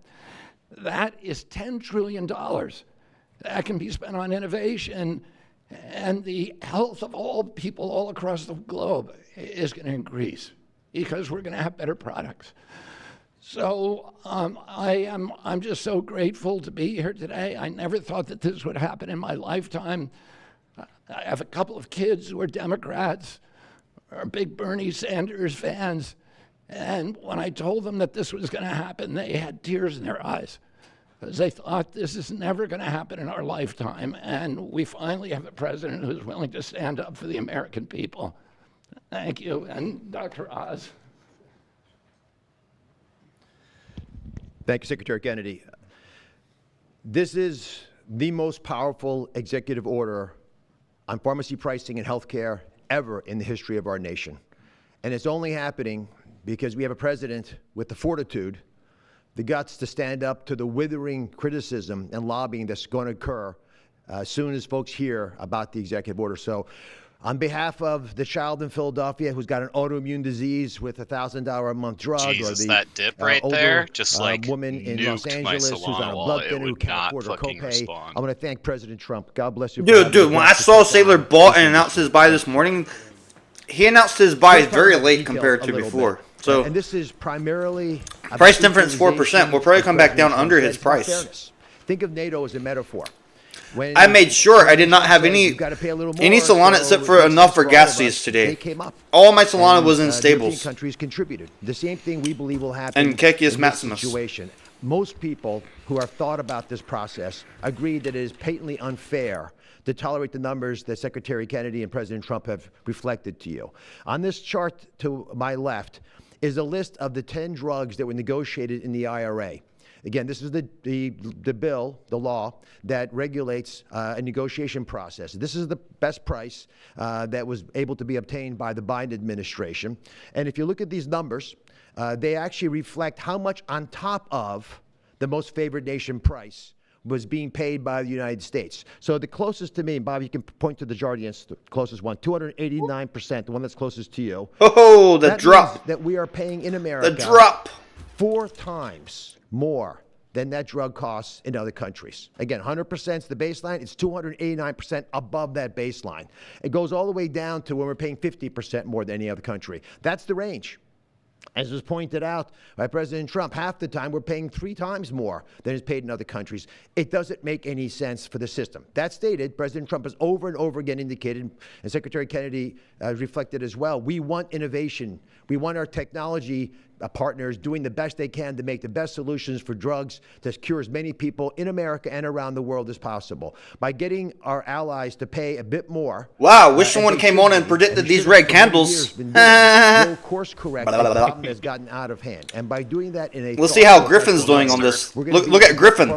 that is $10 trillion. That can be spent on innovation, and the health of all people all across the globe is going to increase because we're going to have better products. So I'm just so grateful to be here today. I never thought that this would happen in my lifetime. I have a couple of kids who are Democrats, are big Bernie Sanders fans. And when I told them that this was going to happen, they had tears in their eyes because they thought this is never going to happen in our lifetime. And we finally have a president who's willing to stand up for the American people. Thank you. And Dr. Oz. Thank you, Secretary Kennedy. This is the most powerful executive order on pharmacy pricing and healthcare ever in the history of our nation. And it's only happening because we have a president with the fortitude, the guts to stand up to the withering criticism and lobbying that's going to occur as soon as folks hear about the executive order. So on behalf of the child in Philadelphia who's got an autoimmune disease with $1,000 a month drug, Jesus, or the that dip right older, there just like woman in Los nuked my Angeles who's on Solana a blood wallet. It thinner who would can't not afford her fucking copay. respond. I want to thank President Trump. God bless you. Dude, when I saw Saylor Bought and announced his buy this morning, he announced his buy very late compared to before. So and this is primarily price difference 4%. We'll probably come back down under his price. Fairness. Think of NATO as a metaphor. When I made sure I did not have any Solana so except for enough for gas fees today. All my Solana was in stables. Countries contributed. The same thing we believe will happen And Kekius in Maximus. this situation. Most people who have thought about this process agree that it is patently unfair to tolerate the numbers that Secretary Kennedy and President Trump have reflected to you. On this chart to my left is a list of the 10 drugs that were negotiated in the IRA. Again, this is the bill, the law, that regulates a negotiation process. This is the best price that was able to be obtained by the Biden administration. And if you look at these numbers, they actually reflect how much on top of the most favored nation price was being paid by the United States. So the closest to me, and Bob, you can point to the Jardians, the closest one, 289%, the one that's closest to you. Oh, the that drop. means that we are paying in America. The drop. 4 times more than that drug costs in other countries. Again, 100% is the baseline. It's 289% above that baseline. It goes all the way down to when we're paying 50% more than any other country. That's the range. As was pointed out by President Trump, half the time we're paying 3 times more than is paid in other countries. It doesn't make any sense for the system. That stated, President Trump has over and over again indicated, and Secretary Kennedy reflected as well, we want innovation. We want our technology partners doing the best they can to make the best solutions for drugs to cure as many people in America and around the world as possible. By getting our allies to pay a bit more. Wow, wish someone came on and predicted these red candles. We'll course correct the problem has gotten out of hand. And by doing that in a We'll see how Griffin's doing on this. Look at Griffin.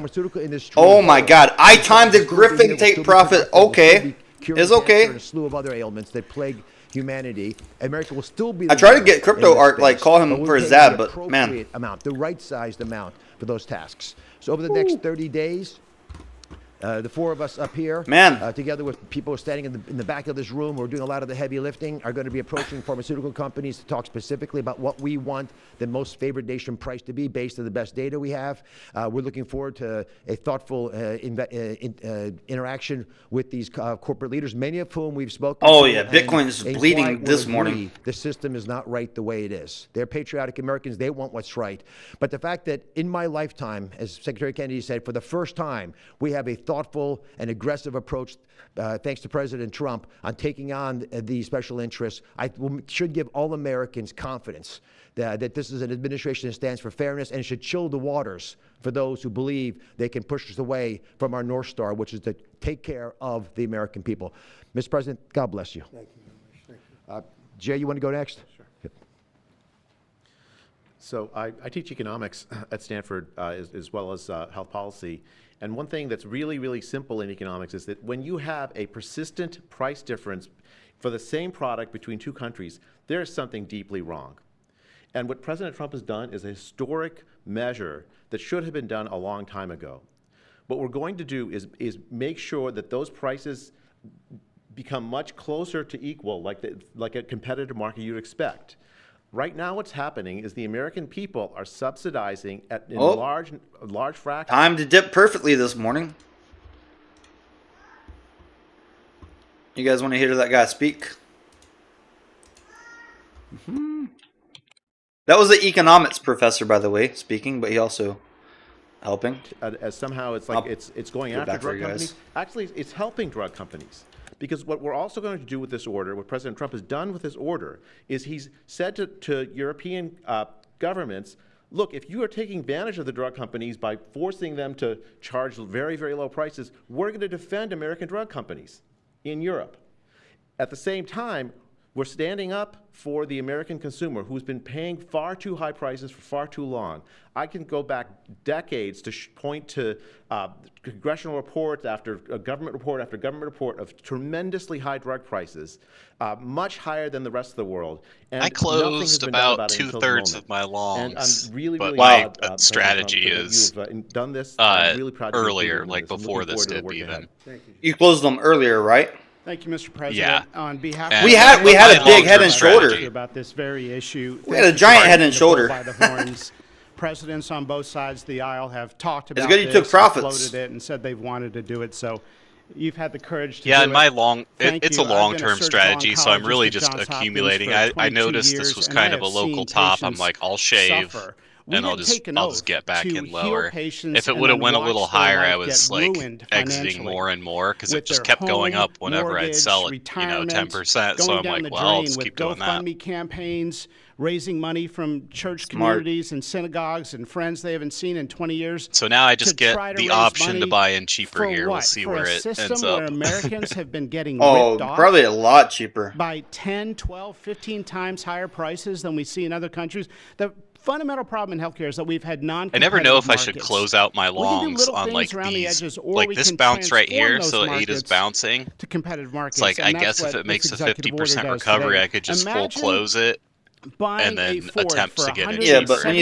Oh my God. I timed the Griffin take profit. Okay. It's okay. A slew of other ailments that plague humanity. America will still be. I try to get crypto art, like call him for his dad, but man. The right-sized amount for those tasks. So over the next 30 days, the 4 of us up here, together with people standing in the back of this room who are doing a lot of the heavy lifting, are going to be approaching pharmaceutical companies to talk specifically about what we want the most favored nation price to be based on the best data we have. We're looking forward to a thoughtful interaction with these corporate leaders, many of whom we've spoken to. Oh yeah, Bitcoin is bleeding this morning. The system is not right the way it is. They're patriotic Americans. They want what's right. But the fact that in my lifetime, as Secretary Kennedy said, for the first time, we have a thoughtful and aggressive approach, thanks to President Trump, on taking on the special interests, should give all Americans confidence that this is an administration that stands for fairness, and it should chill the waters for those who believe they can push us away from our North Star, which is to take care of the American people. Mr. President, God bless you. Thank you very much. Thank you. Jay, you want to go next? Sure. Yep. So I teach economics at Stanford as well as health policy. And one thing that's really, really simple in economics is that when you have a persistent price difference for the same product between 2 countries, there's something deeply wrong. And what President Trump has done is a historic measure that should have been done a long time ago. What we're going to do is make sure that those prices become much closer to equal, like a competitive market you'd expect. Right now what's happening is the American people are subsidizing in large fractions. Time to dip perfectly this morning. You guys want to hear that guy speak? That was the economics professor, by the way, speaking, but he also helping. As somehow it's like it's going go after back for drug you guys. companies. Actually, it's helping drug companies. Because what we're also going to do with this order, what President Trump has done with this order, is he's said to European governments, look, if you are taking advantage of the drug companies by forcing them to charge very, very low prices, we're going to defend American drug companies in Europe. At the same time, we're standing up for the American consumer who's been paying far too high prices for far too long. I can go back decades to point to congressional reports after government report after government report of tremendously high drug prices, much higher than the rest of the world. And I closed about it until 2/3 the of my longs, and I'm really, but really my proud, strategy President Trump, is that you've done this. I'm really proud to be earlier, included in like this. I'm before looking this forward to the dip work even. ahead. You closed them earlier, right? Thank you, Mr. President. Yeah. On behalf And of We had a my big head long-term and shoulder. strategy. about this very issue. We had a giant head and shoulder. By the horns. Presidents on both sides of the aisle have talked about good you this, took and profits. floated it, and said they've wanted to do it. So you've had the courage to Yeah, do and it. my Thank it's you. a I've been long-term surgical strategy, so I'm oncologist really at just Johns Hopkins accumulating. for I 22 noticed years, this was and kind I of a have local seen top. I'm patients like, I'll shave, suffer. We and I'll didn't take an I'll oath just get back to in heal lower. patients If it and would have then went a watch little their higher, I life was get like ruined exiting financially more and more because it with just their kept going home, up whenever I'd mortgage, sell it, retirement, 10%. So going I'm down like, the well, I'll drain just with keep doing that. GoFundMe campaigns, raising money from church Smart. communities and synagogues and friends they haven't seen in 20 years. So now I just to get try to the raise option to money buy in cheaper for here. We'll what? see For where a it system ends where up. Americans have been getting Oh, ripped off probably a lot cheaper. by 10, 12, 15 times higher prices than we see in other countries. The fundamental problem in healthcare is that we've had I non-competitive never know if I should markets. close out my We can do longs little on things like around the these, edges, or like we this can bounce right transform here. those So 8 is markets bouncing. to competitive markets. It's like and I that's guess if what it makes this a executive order 50% does recovery, today. I could just full Imagine close it buying and a then Ford attempt for to get it Yeah, cheaper. but when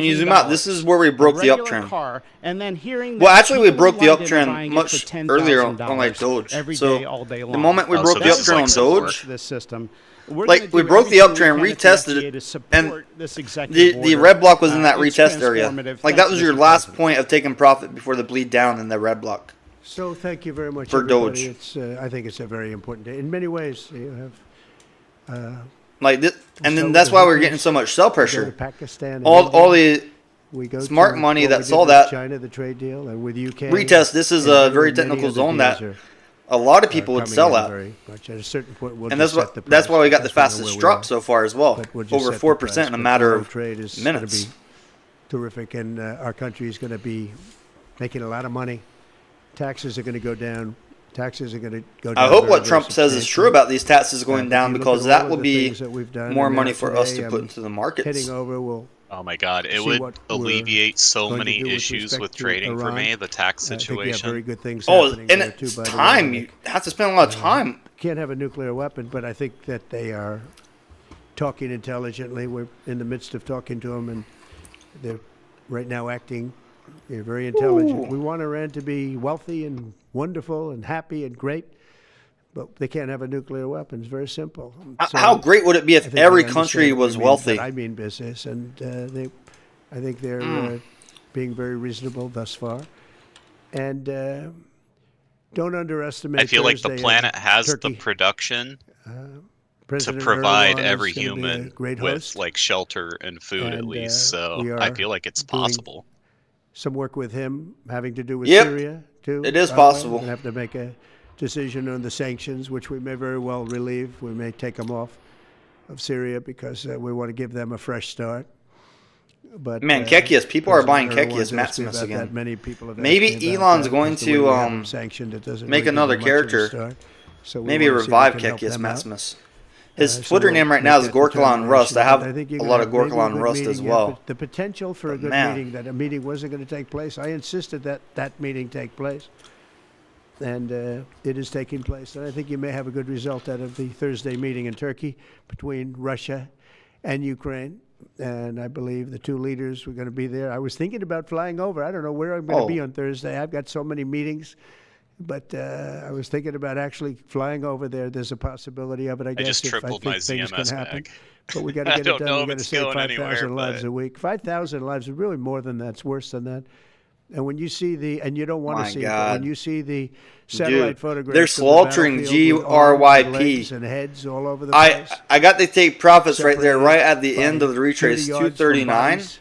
you zoom out, this is where we broke the regular uptrend. car, and then hearing Well, that actually, we people broke in the London are uptrend buying it much for earlier on like $10,000 Doge. every So day, all day the long. moment we Oh, broke so the this is uptrend like on support. Doge, This system. We're like gonna we do broke the everything uptrend, we can at the retested FTA it, to and support this executive the order. red block was in that It's retest area. transformative. Like Thank that you, was your Mr. last President. point of taking profit before the bleed down in the red block. So thank you very much, For everybody. Doge. It's, I think it's a very important day. In many ways, you have Like this, and So then that's the why we're Houthis getting so much sell go to pressure. Pakistan and All India. the We go smart to money what that we saw did with that China, the trade deal, and with UK. retest. This is and a very many technical other zone deals that are- a lot of are people would coming sell in at. very much. At a certain point, we'll And just that's set the that's price. why we got the That's where fastest we drop are. so far as well. But we'll just Over set the 4% in a price. matter But of trade is minutes. Going to be terrific, and our country is going to be making a lot of money. Taxes are going to go down. Taxes are going to go down. I hope very, what very Trump says is true substantially. about these taxes going If down you look because at that all will of the be things that we've done, more and money now for us today to put I'm into the markets. Heading over, we'll Oh my God, it see would what we're alleviate so going to many do with issues respect with to trading for Iran. me, the tax I think you have very situation. good things Oh, happening and there too, by the way. time. You have to spend a lot of time. Can't have a nuclear weapon, but I think that they are talking intelligently. We're in the midst of talking to them, and they're right now acting very intelligent. Ooh. We want Iran to be wealthy and wonderful and happy and great, but they can't have a nuclear weapon. It's very simple. So How great would it be I if think they every understand country that we was mean- wealthy? that I mean business, and I think they're being very reasonable thus far. And don't underestimate. I feel like the Thursday, planet has the Turkey. production to President provide Erdogan is every gonna be a human great with host. like shelter and food at And, least. So we I are feel like it's doing possible. Some work with him having to do with Yep, Syria too. it is by the way. possible. We're gonna have to make a decision on the sanctions, which we may very well relieve. We may take them off of Syria because we want to give them a fresh start. But Man, Kekias, people are buying President Erdogan's Kekias asked me Maximus about again. that. Many people have Maybe asked me about Elon's that, going because the way we to, have them sanctioned, it doesn't make really give another them much of a character. start. So we Maybe wanna see if we revive can help Kekias them out. Maximus. His So Twitter we'll name right make now is that Gorkalon Rust. I have determination. think a you're lot gonna of have maybe a Gorkalon good Rust meeting, as yeah, well. but the potential for a good man. meeting, that a meeting wasn't going to take place. I insisted that that meeting take place. And it is taking place. And I think you may have a good result out of the Thursday meeting in Turkey between Russia and Ukraine. And I believe the two leaders were going to be there. I was thinking about flying over. I don't know where I'm going to be on Thursday. I've got so many meetings. But I was thinking about actually flying over there. There's a possibility of it, I guess. just if tripled my think things can ZMS happen. bag. But we got to I get don't it know done. if We got to it's save going anywhere, 5,000 lives but- a week. 5,000 lives is really more than that's worse than that. And when you see and you don't want to My see it, but God. when you see the satellite photographs, they're of the slaughtering battlefield with arms and GRYP. legs and heads all over the place. I got to take profits right there, separated right at the by end of the 30 retrace, yards from 239, bodies.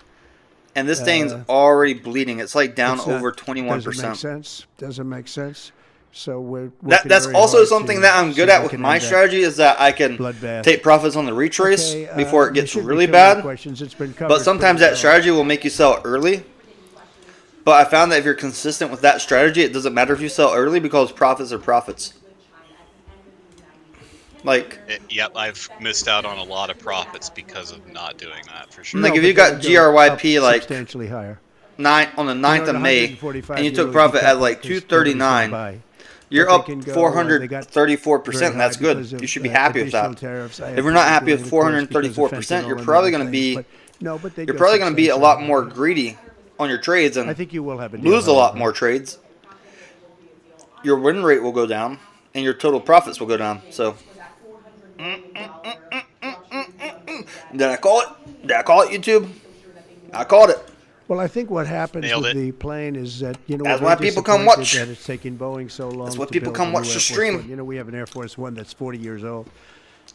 and this thing's already bleeding. It's like down It's not- over Doesn't make 21%. sense. Doesn't make sense. So we're That's very also hard something to that I'm see good if at we with can my end that strategy is that I can bloodbath. take profits on the retrace Okay, before it there gets shouldn't be really too many bad. questions. It's been covered But sometimes pretty that well. strategy will make you sell early. But I found that if you're consistent with that strategy, it doesn't matter if you sell early because profits are profits. Like, Yep, I've missed out on a lot of profits because of not doing that for sure. like No, if but you they got would go GRYP up like substantially higher. on the 9th of May, 145 and you you took really profit be at careful like 'cause nobody's 239, gonna buy. you're But they up can go, they got 434%. very That's high good. because of, You should be happy with additional that. tariffs. I If have you're not to happy do with it, of course, because of 434%, fentanyl you're and probably other going to things, be but no, but they you're go probably going to be a substantially lot more higher. greedy on your trades I and think you will have a deal, lose a lot however. more trades. Your win rate will go down, and your total profits will go down. So, did I call it? Did I call it, YouTube? I called it. Well, I think what happens Nailed with it. the plane is that, you know, That's we're why very people come disappointed watch. that it's taking Boeing so long That's why to people build come a new watch the Air Force stream. One. You know, we have an Air Force One that's 40 years old.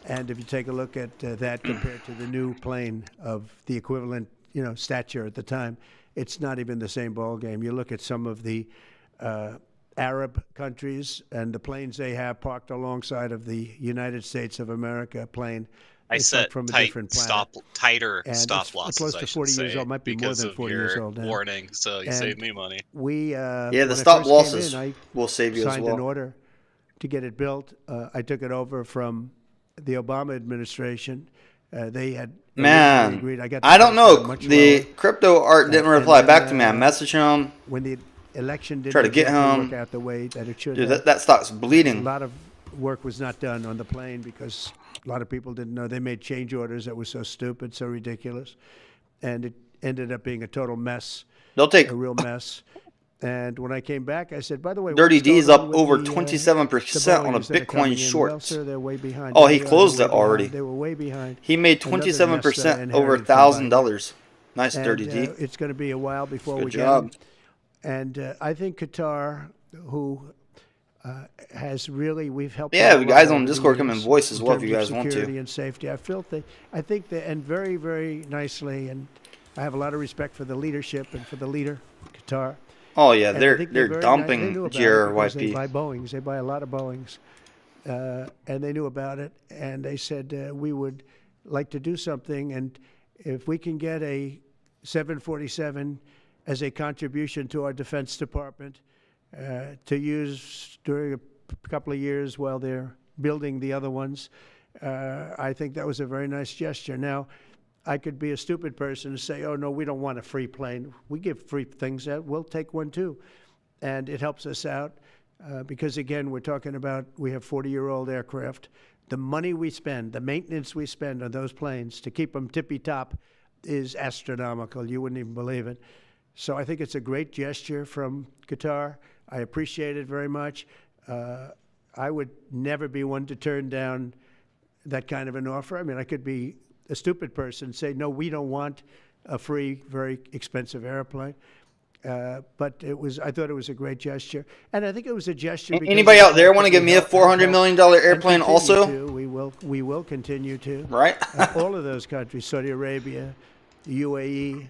And if you take a look at that compared to the new plane of the equivalent, you know, stature at the time, it's not even the same ball game. You look at some of the Arab countries and the planes they have parked alongside of the United States of America plane. I It's set like from a different planet. tighter And stop it's losses. close I to should 40 years say, old, might be more because than of 40 years your old now. warning. So you And saved me money. We Yeah, when the I stop first came losses in, I will save you as signed an well. order to get it built. I took it over from the Obama administration. They had originally Man, agreed. I got the I don't price down know. much The lower. crypto art didn't And reply then, back to me. I messaged him. When the election didn't Try to get exactly him. work out the way that it should Dude, have, that stock's a bleeding. lot of work was not done on the plane because a lot of people didn't know. They made change orders that were so stupid, so ridiculous. And it ended up being a total mess, They'll take a real mess. And when I came back, I said, by the way, Dirty what's going D's on up with over the 27% on a Boeings that are coming Bitcoin in? short. Well, sir, they're way behind. Oh, Here he they are, closed they're it way already. behind. They were way behind. He made Another mess, 27% over inherited from Biden. $1,000. Nice, And, Dirty D. it's going to be a while before Good we job. get it. And I think Qatar, who has really, we've helped. Yeah, them a the lot guys on over the Discord come in years voice as in well if terms you of guys want to. security and safety. I think that, and very, very nicely, and I have a lot of respect for the leadership and for the leader, Qatar. Oh yeah, And I they're think they're very dumping they knew about it because They GRYP. buy Boeings. They buy a lot of Boeings, and they knew about it. And they said we would like to do something, and if we can get a 747 as a contribution to our Defense Department to use during a couple of years while they're building the other ones, I think that was a very nice gesture. Now, I could be a stupid person and say, oh, no, we don't want a free plane. We give free things out. We'll take one, too. And it helps us out because, again, we're talking about we have 40-year-old aircraft. The money we spend, the maintenance we spend on those planes to keep them tippy-top is astronomical. You wouldn't even believe it. So I think it's a great gesture from Qatar. I appreciate it very much. I would never be one to turn down that kind of an offer. I mean, I could be a stupid person say, no, we don't want a free, very expensive airplane. But I thought it was a great gesture. And I think it was a gesture. Because Anybody of the out there fact want to that give we me a help- $400 million and airplane continue also? to. We will continue to. Right? All of those countries, Saudi Arabia, the UAE,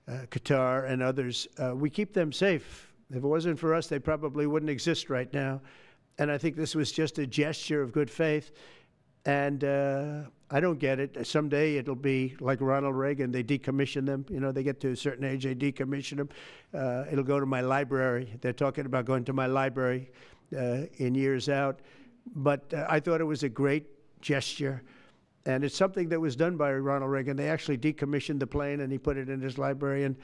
Qatar, and others, we keep them safe. If it wasn't for us, they probably wouldn't exist right now. And I think this was just a gesture of good faith. And I don't get it. Someday it'll be like Ronald Reagan. They decommission them. You know, they get to a certain age, they decommission them. It'll go to my library. They're talking about going to my library in years out. But I thought it was a great gesture. And it's something that was done by Ronald Reagan. They actually decommissioned the plane, and he put it in his library. And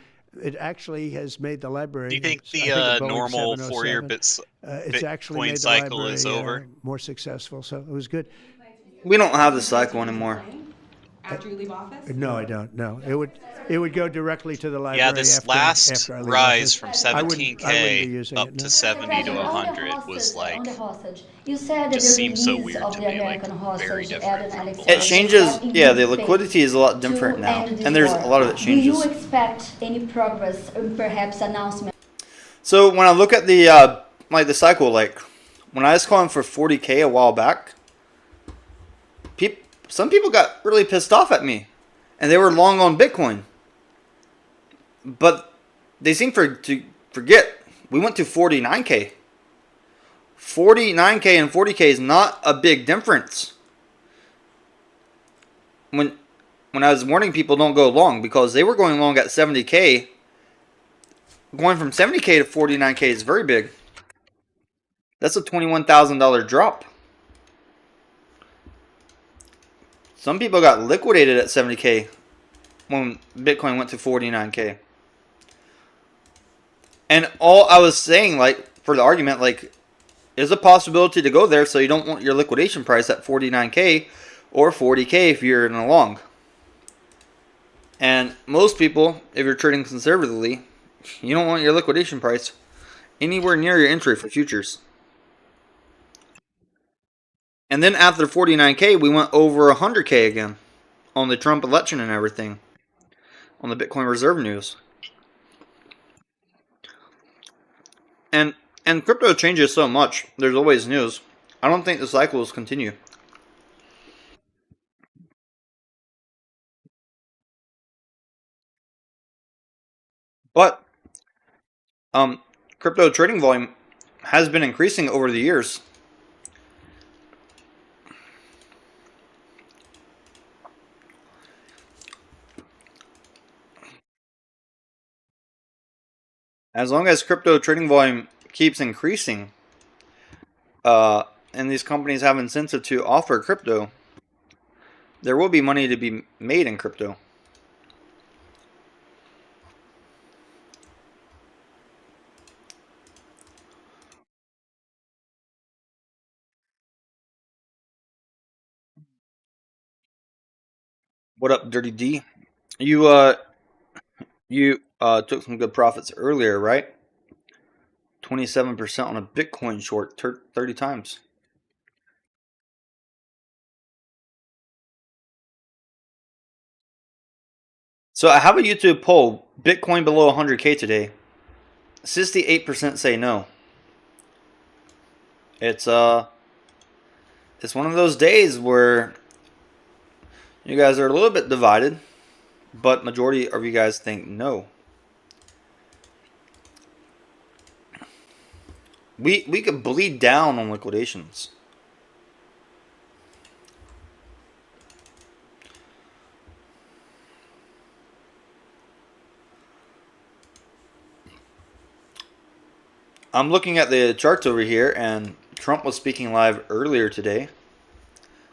it actually has made the library. Do you think I the a Boeing normal 707, 4-year it's actually Bitcoin made the cycle library is over? more successful. So it was good. We don't have the cycle anymore. After you leave office? No, I don't. No, it would go directly to the library. Yeah, this after, last after I leave office office. from I wouldn't be 17K using up it, to no. 70 to 100 was like, You said that just the seems so release weird of to the me, like American very hostage, different Eden from the Alexander, It last. changes. have in Yeah, the good liquidity is a lot different to now, end this and there's war. a lot of it Do you changes. expect any progress, perhaps announcement? So when I look at the like the cycle, like when I was calling for 40K a while back, some people got really pissed off at me, and they were long on Bitcoin. But they seem to forget we went to 49K. 49K and 40K is not a big difference. When I was warning people don't go long, because they were going long at 70K, going from 70K to 49K is very big. That's a $21,000 drop. Some people got liquidated at 70K when Bitcoin went to 49K. And all I was saying, like, for the argument, like, is a possibility to go there, so you don't want your liquidation price at 49K or 40K if you're in a long. And most people, if you're trading conservatively, you don't want your liquidation price anywhere near your entry for futures. And then after 49K, we went over 100K again on the Trump election and everything, on the Bitcoin reserve news. And crypto changes so much. There's always news. I don't think the cycles continue. But crypto trading volume has been increasing over the years. As long as crypto trading volume keeps increasing, and these companies have incentive to offer crypto, there will be money to be made in crypto. What up, Dirty D? You took some good profits earlier, right? 27% on a Bitcoin short, 30 times. So I have a YouTube poll: Bitcoin below 100K today. 68% say no. It's one of those days where you guys are a little bit divided, but majority of you guys think no. We could bleed down on liquidations. I'm looking at the charts over here, and Trump was speaking live earlier today.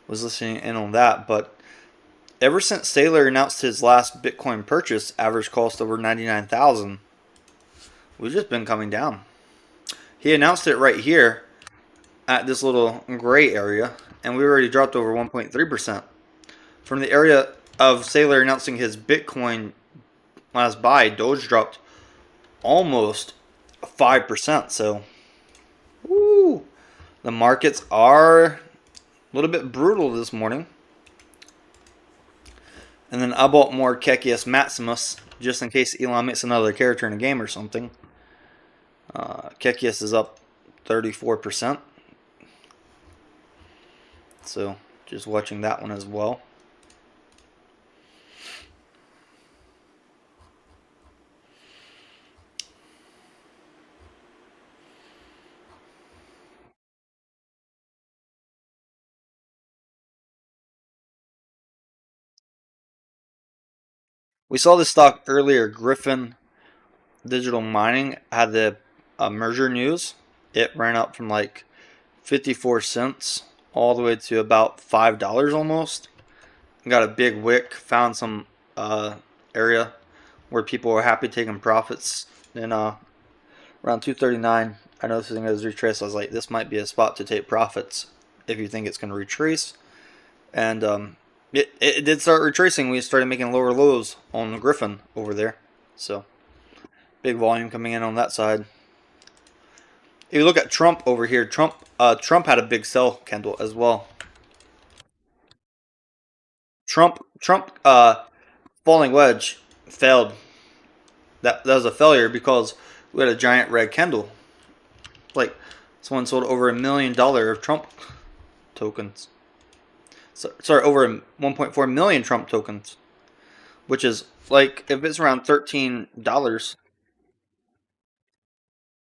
Was listening in on that, but ever since Saylor announced his last Bitcoin purchase, average cost over 99,000, we've just been coming down. He announced it right here at this little gray area, and we already dropped over 1.3%. From the area of Saylor announcing his Bitcoin last buy, Doge dropped almost 5%. So, woo, the markets are a little bit brutal this morning. And then I bought more Kekius Maximus just in case Elon makes another character in a game or something. Kekius is up 34%. So just watching that one as well. We saw this stock earlier, Griffin Digital Mining, had the merger news. It ran up from like 54 cents all the way to about $5 almost. Got a big wick, found some area where people were happy taking profits. Then around 239, I noticed it was retraced. I was like, this might be a spot to take profits if you think it's going to retrace. And it did start retracing. We started making lower lows on the Griffin over there. So big volume coming in on that side. If you look at Trump over here, Trump had a big sell candle as well. Trump falling wedge failed. That was a failure because we had a giant red candle. Like someone sold over $1 million of Trump tokens. So, sorry, over 1.4 million Trump tokens, which is like, if it's around $13,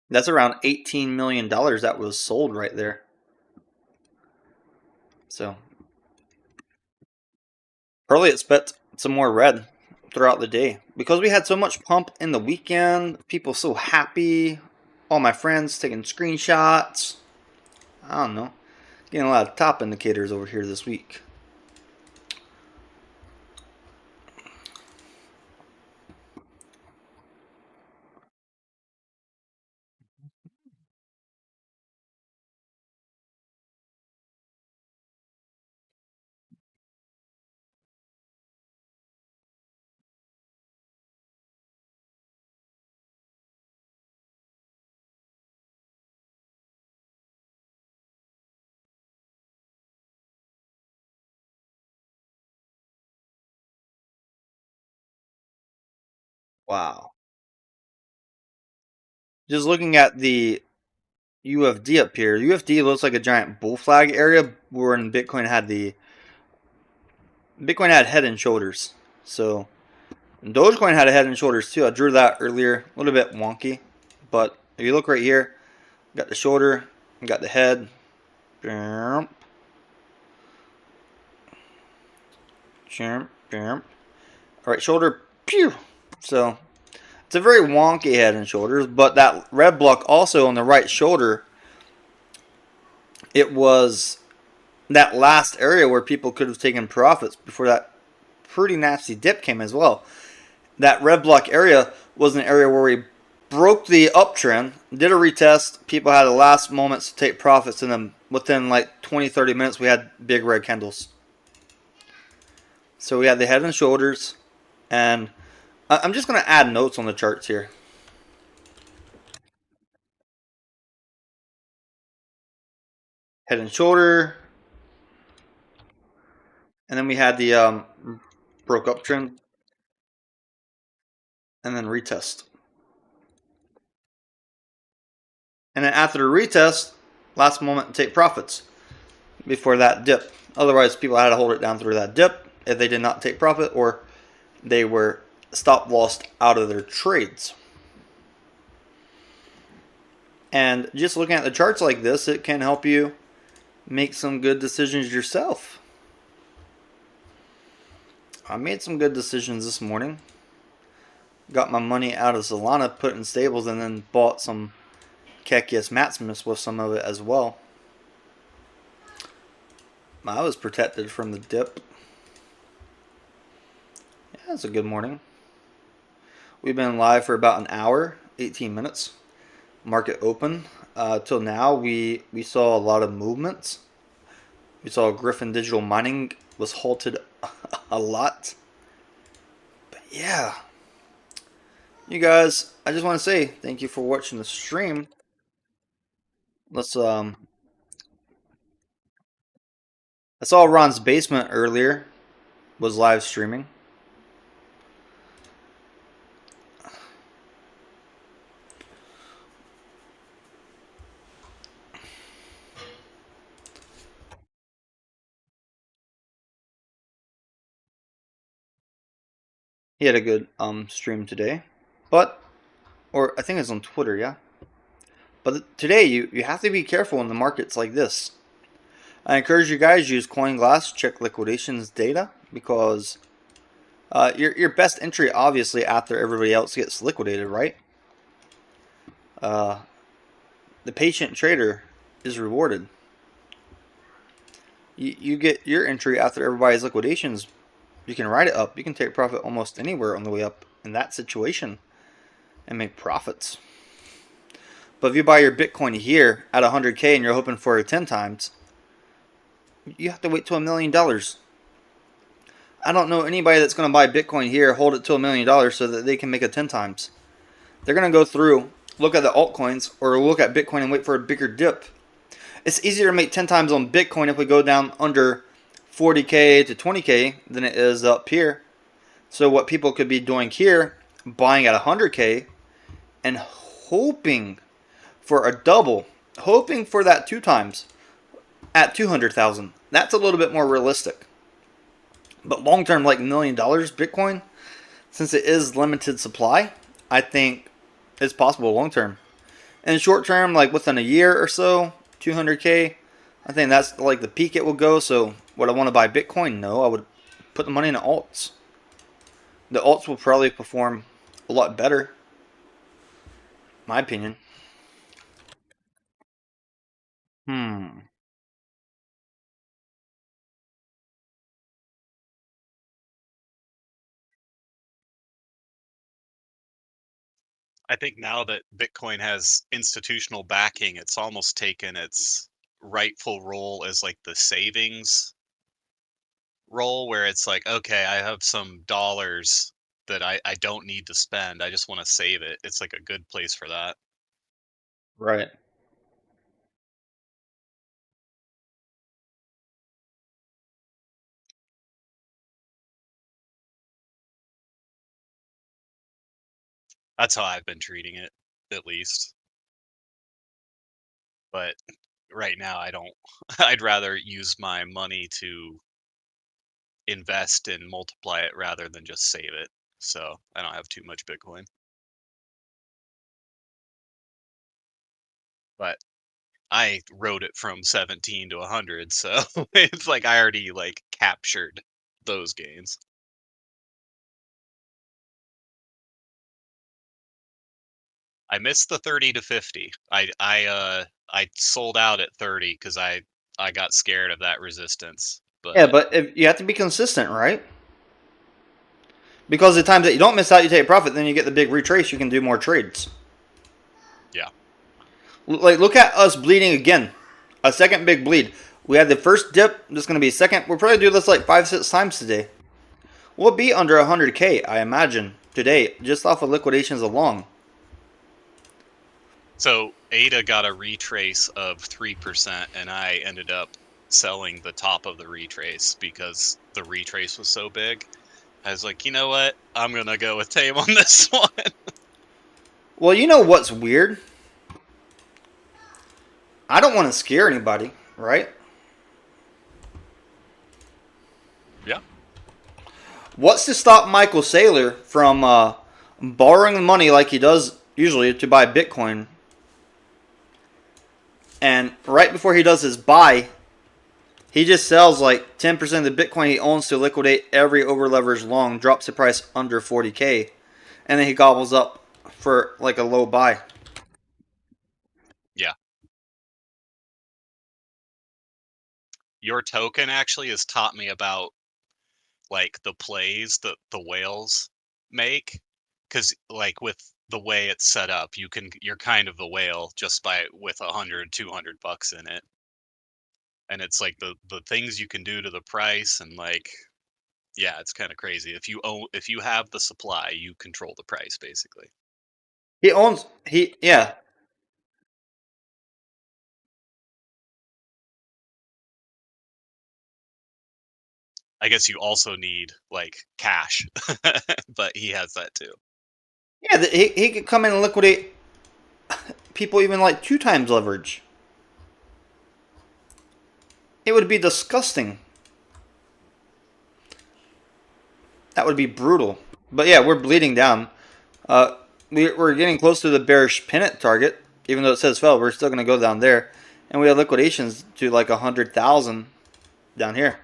that's around $18 million that was sold right there. So probably expect some more red throughout the day because we had so much pump in the weekend. People so happy. All my friends taking screenshots. I don't know. Getting a lot of top indicators over here this week. Wow. Just looking at the UFD up here, UFD looks like a giant bull flag area wherein Bitcoin had head and shoulders. So Dogecoin had a head and shoulders too. I drew that earlier, a little bit wonky, but if you look right here, got the shoulder, got the head. All right, shoulder. Pew. So it's a very wonky head and shoulders, but that red block also on the right shoulder, it was that last area where people could have taken profits before that pretty nasty dip came as well. That red block area was an area where we broke the uptrend, did a retest, people had the last moments to take profits, and then within like 20-30 minutes we had big red candles. So we had the head and shoulders, and I'm just going to add notes on the charts here. Head and shoulder, and then we had the broke uptrend, and then retest. And then after the retest, last moment to take profits before that dip. Otherwise, people had to hold it down through that dip if they did not take profit or they were stop lost out of their trades. And just looking at the charts like this, it can help you make some good decisions yourself. I made some good decisions this morning. Got my money out of Solana, put it in stables, and then bought some Kekias Maximus with some of it as well. I was protected from the dip. Yeah, it's a good morning. We've been live for about an hour, 18 minutes. Market open. Till now, we saw a lot of movements. We saw Griffin Digital Mining was halted a lot. But yeah. You guys, I just want to say thank you for watching the stream. Let's I saw Ron's Basement earlier was live streaming. He had a good stream today. Or I think it's on Twitter, yeah. But today you have to be careful in the markets like this. I encourage you guys to use CoinGlass, check liquidations data, because your best entry obviously after everybody else gets liquidated, right? The patient trader is rewarded. You get your entry after everybody's liquidations. You can ride it up. You can take profit almost anywhere on the way up in that situation and make profits. But if you buy your Bitcoin here at 100K and you're hoping for 10 times, you have to wait till $1 million. I don't know anybody that's going to buy Bitcoin here, hold it to $1 million so that they can make it 10 times. They're going to go through, look at the altcoins, or look at Bitcoin and wait for a bigger dip. It's easier to make 10 times on Bitcoin if we go down under 40K to 20K than it is up here. So what people could be doing here, buying at 100K and hoping for a double, hoping for that 2 times at 200,000. That's a little bit more realistic. But long term, like $1 million Bitcoin, since it is limited supply, I think it's possible long term. In short term, like within a year or so, 200K, I think that's like the peak it will go. So would I want to buy Bitcoin? No, I would put the money in the alts. The alts will probably perform a lot better, my opinion. Hmm. I think now that Bitcoin has institutional backing, it's almost taken its rightful role as like the savings role, where it's like, okay, I have some dollars that I don't need to spend. I just want to save it. It's like a good place for that. Right. That's how I've been treating it, at least. But right now, I don't. I'd rather use my money to invest and multiply it rather than just save it. So I don't have too much Bitcoin. But I rode it from 17 to 100, so it's like I already like captured those gains. I missed the 30 to 50. I sold out at 30 because I got scared of that resistance. Yeah, But but if you have to be consistent, right? Because the times that you don't miss out, you take a profit, then you get the big retrace, you can do more trades. yeah, Like, look at us bleeding again. A second big bleed. We had the first dip, this is going to be a second. We'll probably do this like 5-6 times today. We'll be under 100K, I imagine, today, just off of liquidations alone. so ADA got a retrace of 3%, and I ended up selling the top of the retrace because the retrace was so big. I was like, you know what? I'm gonna go with Tame on this one. Well, you know what's weird? I don't want to scare anybody, right? Yeah. What's to stop Michael Saylor from borrowing money like he does usually to buy Bitcoin? And right before he does his buy, he just sells like 10% of the Bitcoin he owns to liquidate every over leveraged long, drops the price under 40K, and then he gobbles up for like a low buy. Yeah. Your token actually has taught me about like the plays that the whales make, because like with the way it's set up, you're kind of the whale just by with 100-200 bucks in it, and it's like the things you can do to the price, and like, yeah, it's kind of crazy. If you have the supply, you control the price basically. He owns he yeah. I guess you also need like cash, but he has that too. Yeah, he could come in and liquidate people even like 2 times leverage. It would be disgusting. That would be brutal. But yeah, we're bleeding down. Uh, we're getting close to the bearish pennant target. Even though it says fell, we're still going to go down there. And we have liquidations to like 100,000 down here.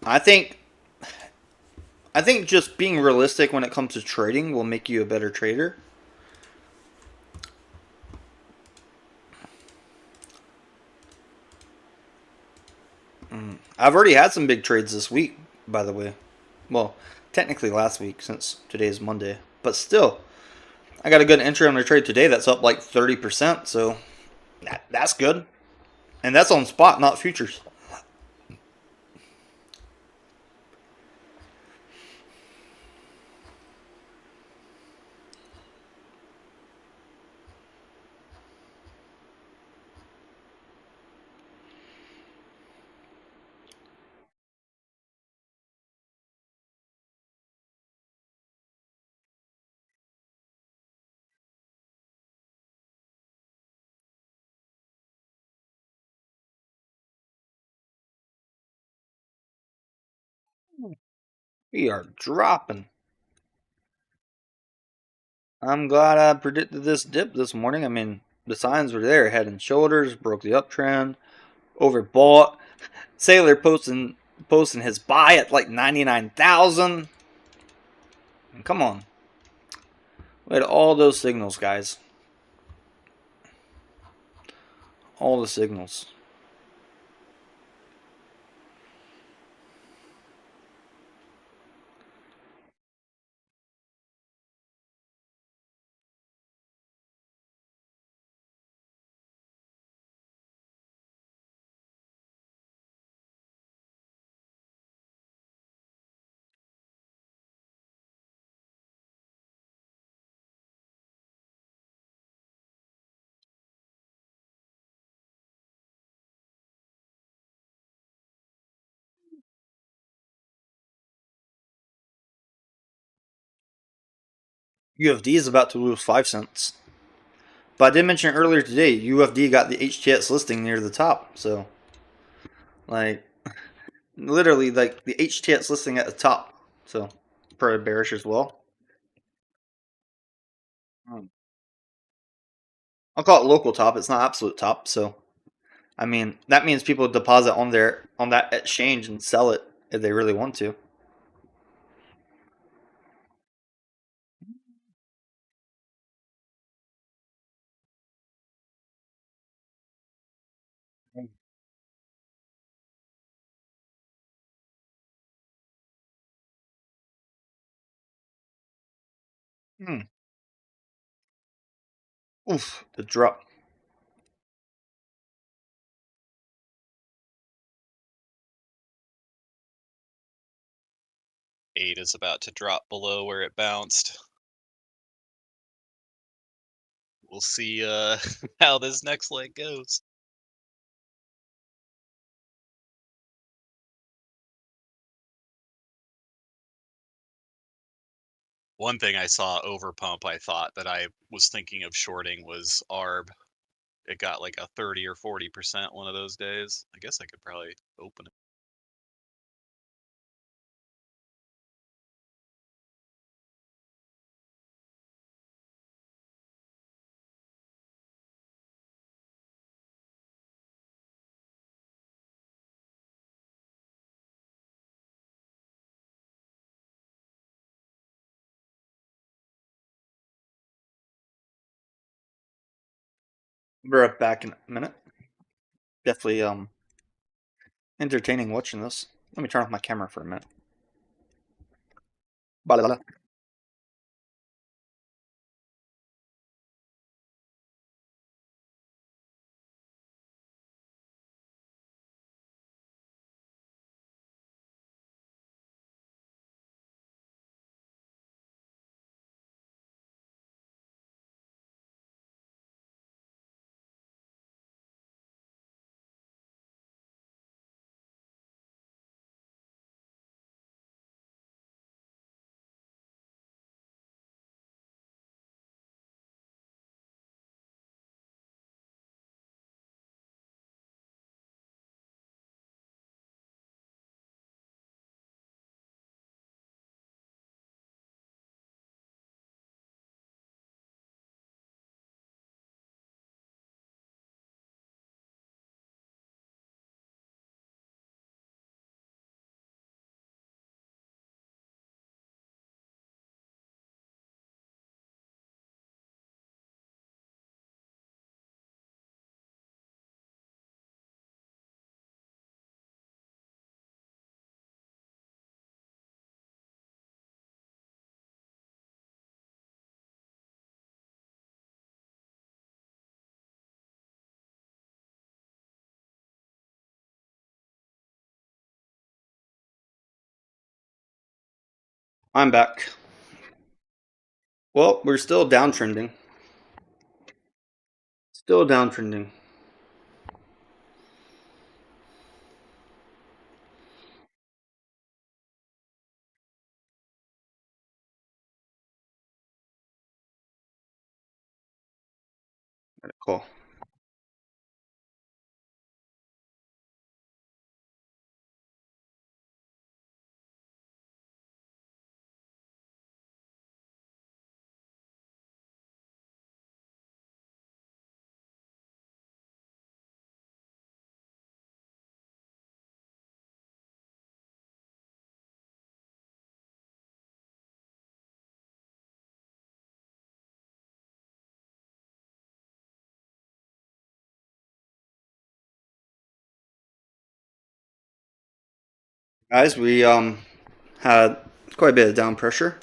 I think just being realistic when it comes to trading will make you a better trader. I've already had some big trades this week, by the way. Well, technically last week since today is Monday. But still, I got a good entry on the trade today that's up like 30%. So that's good. And that's on spot, not futures. We are dropping. I'm glad I predicted this dip this morning. I mean, the signs were there. Head and shoulders, broke the uptrend, overbought. Saylor posting his buy at like 99,000. Come on. We had all those signals, guys. All the signals. UFD is about to lose 5 cents. But I did mention earlier today, UFD got the HTX listing near the top. So, like, literally, like, the HTX listing at the top. So, probably bearish as well. I'll call it local top. It's not absolute top. So, I mean, that means people deposit on that exchange and sell it if they really want to. Oof, the drop. Eight is about to drop below where it bounced. We'll see how this next leg goes. One thing I saw overpump, I thought that I was thinking of shorting was ARB. It got like a 30 or 40% one of those days. I guess I could probably open it. We're right back in a minute. Definitely entertaining watching this. Let me turn off my camera for a minute. Blah. I'm back. Well, we're still downtrending. Still downtrending. Cool. Guys, we had quite a bit of down pressure.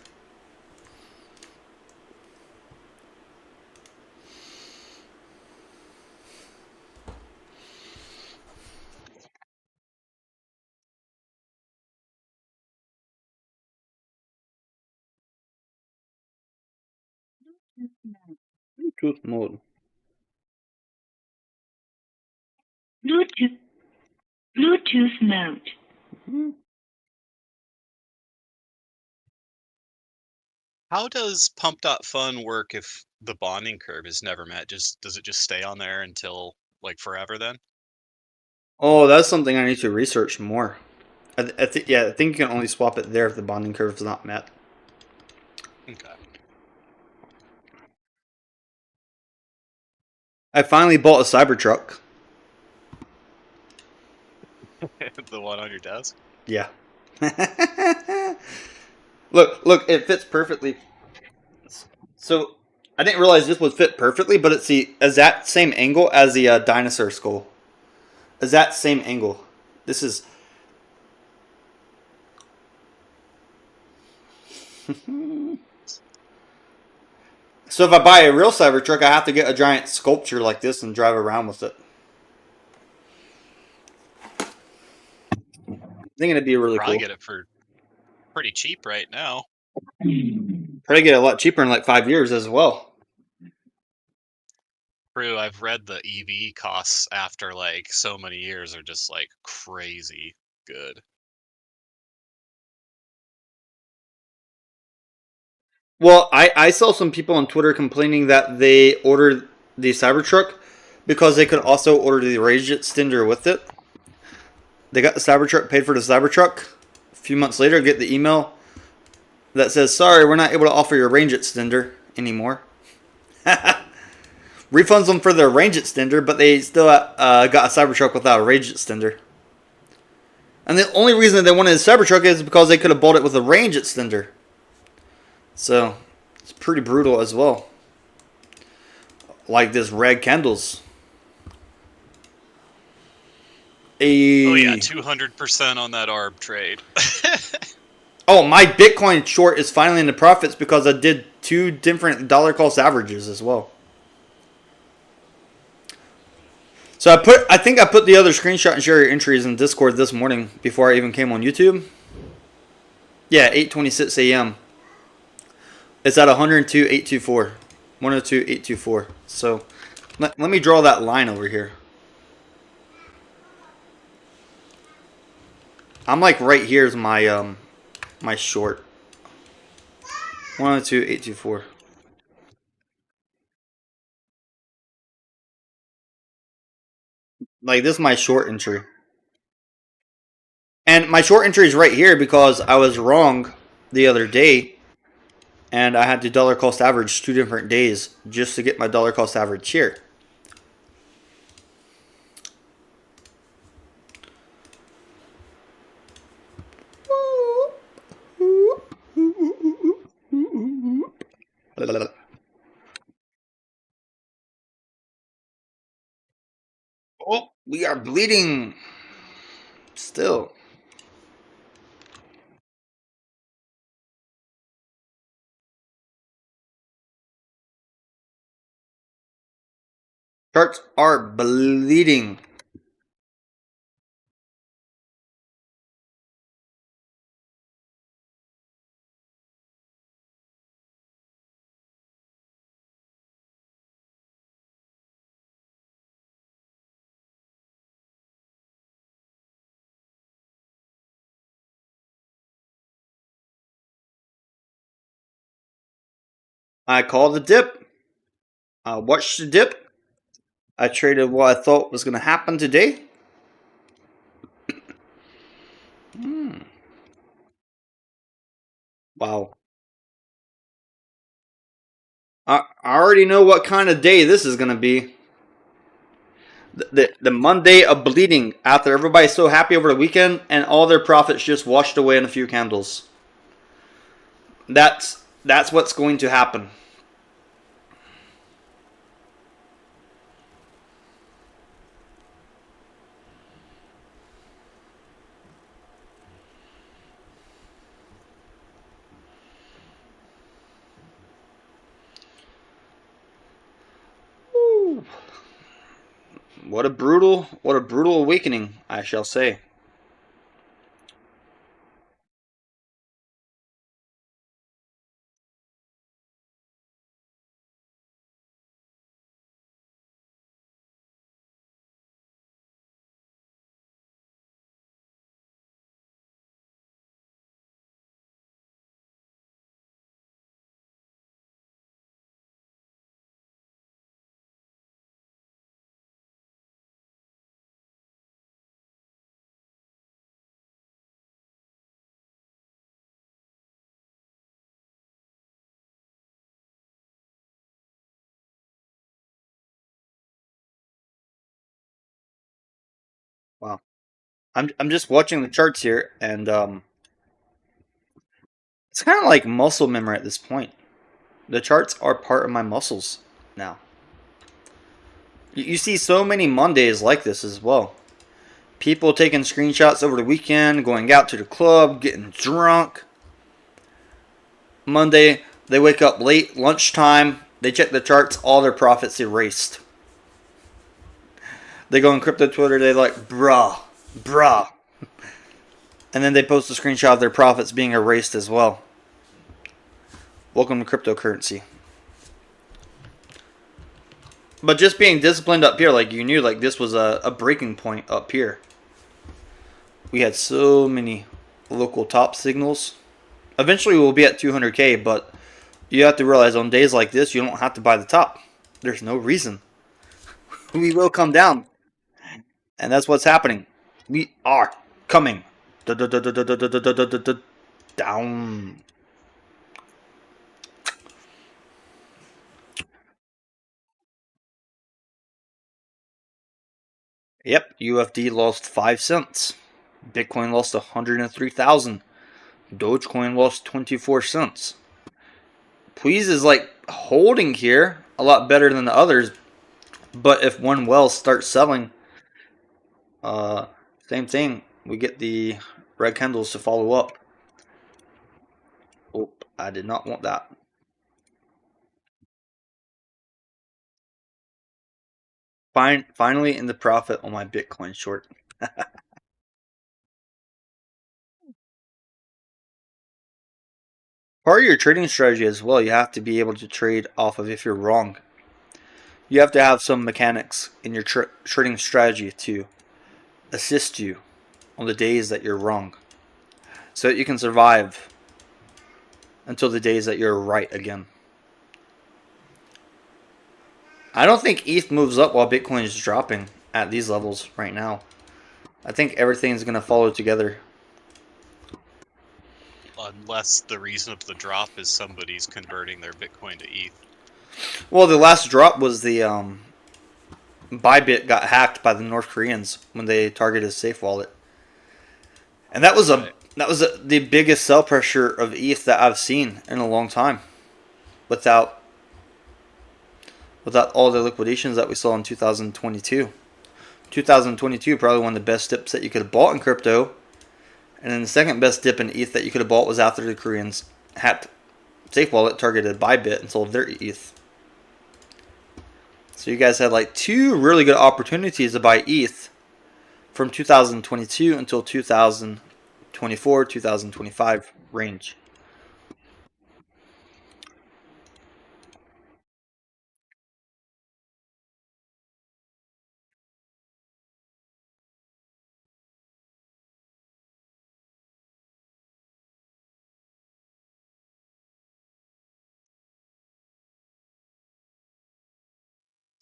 Bluetooth mode. Bluetooth mode. How does pump.fun work if the bonding curve is never met? Does it just stay on there until like forever then? Oh, that's something I need to research more. I think you can only swap it there if the bonding curve is not met. Okay. I finally bought a Cybertruck. The one on your desk? Yeah. Look, it fits perfectly. So, I didn't realize this would fit perfectly, but it's the exact same angle as the dinosaur skull. Exact same angle. This is... So if I buy a real Cybertruck, I have to get a giant sculpture like this and drive around with it. I think it'd be really Probably cool. get it for pretty cheap right now. Probably get it a lot cheaper in like 5 years as well. True, I've read the EV costs after like so many years are just like crazy good. Well, I saw some people on Twitter complaining that they ordered the Cybertruck because they could also order the range extender with it. They got the Cybertruck, paid for the Cybertruck. A few months later, get the email that says, sorry, we're not able to offer your range extender anymore. Refunds them for their range extender, but they still got a Cybertruck without a range extender. And the only reason they wanted a Cybertruck is because they could have bought it with a range extender. So, it's pretty brutal as well. Like this red candles. Oh yeah, 200% on that ARB trade. Oh, my Bitcoin short is finally in the profits because I did 2 different dollar cost averages as well. So I think I put the other screenshot and share your entries in Discord this morning before I even came on YouTube. Yeah, 8:26 a.m. It's at 102.824. 102.824. So let me draw that line over here. I'm like right here is my my short. 102.824. Like this is my short entry. And my short entry is right here because I was wrong the other day. And I had to dollar cost average 2 different days just to get my dollar cost average here. Oh, we are bleeding still. Charts are bleeding. I called the dip. I watched the dip. I traded what I thought was going to happen today. Wow. I already know what kind of day this is going to be. The Monday of bleeding after everybody's so happy over the weekend and all their profits just washed away in a few candles. That's what's going to happen. What a brutal awakening, I shall say. Wow. I'm just watching the charts here, and it's kind of like muscle memory at this point. The charts are part of my muscles now. You see so many Mondays like this as well. People taking screenshots over the weekend, going out to the club, getting drunk. Monday, they wake up late, lunchtime, they check the charts, all their profits erased. They go on crypto Twitter, they're like, bruh. And then they post a screenshot of their profits being erased as well. Welcome to cryptocurrency. But just being disciplined up here, like you knew, like this was a breaking point up here. We had so many local top signals. Eventually we'll be at 200K, but you have to realize on days like this, you don't have to buy the top. There's no reason. We will come down. And that's what's happening. We are coming down. Yep, UFD lost 5 cents. Bitcoin lost 103,000. Dogecoin lost 24 cents. Please is like holding here a lot better than the others, but if one well starts selling, same thing. We get the red candles to follow up. Oh, I did not want that. Finally in the profit on my Bitcoin short. Part of your trading strategy as well, you have to be able to trade off of if you're wrong. You have to have some mechanics in your trading strategy to assist you on the days that you're wrong, so that you can survive until the days that you're right again. I don't think ETH moves up while Bitcoin is dropping at these levels right now. I think everything's going to follow together. Unless the reason of the drop is somebody's converting their Bitcoin to ETH. Well, the last drop was the Bybit got hacked by the North Koreans when they targeted Safe Wallet, and that was the biggest sell pressure of ETH that I've seen in a long time. Without all the liquidations that we saw in 2022. 2022 probably one of the best dips that you could have bought in crypto. And then the second best dip in ETH that you could have bought was after the Koreans hacked Safe Wallet, targeted Bybit, and sold their ETH. So you guys had like 2 really good opportunities to buy ETH from 2022 until 2024, 2025 range.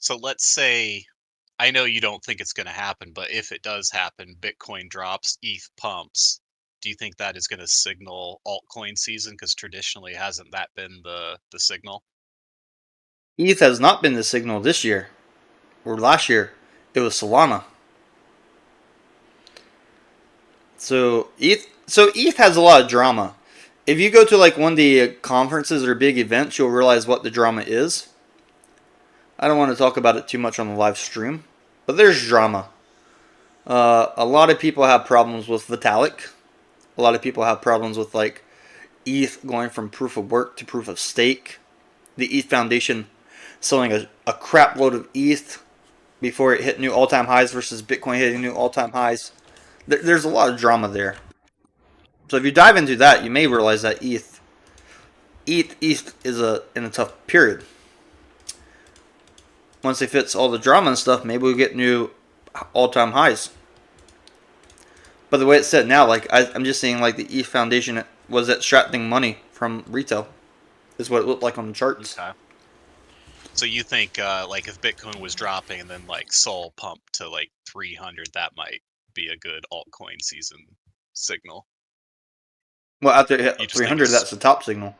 So let's say, I know you don't think it's going to happen, but if it does happen, Bitcoin drops, ETH pumps. Do you think that is going to signal altcoin season? Because traditionally, hasn't that been the signal? ETH has not been the signal this year or last year. It was Solana. So ETH has a lot of drama. If you go to like one of the conferences or big events, you'll realize what the drama is. I don't want to talk about it too much on the live stream, but there's drama. A lot of people have problems with Vitalik. A lot of people have problems with like ETH going from proof of work to proof of stake. The ETH Foundation selling a crap load of ETH before it hit new all-time highs versus Bitcoin hitting new all-time highs. There's a lot of drama there. So if you dive into that, you may realize that ETH is in a tough period. Once it fits all the drama and stuff, maybe we'll get new all-time highs. But the way it's set now, like I'm just seeing like the ETH Foundation was extracting money from retail. Is what it looked like on the charts. Okay. So you think like if Bitcoin was dropping and then like Sol pumped to like 300, that might be a good altcoin season signal? Well, after it hit You just think 300, that's the top signal.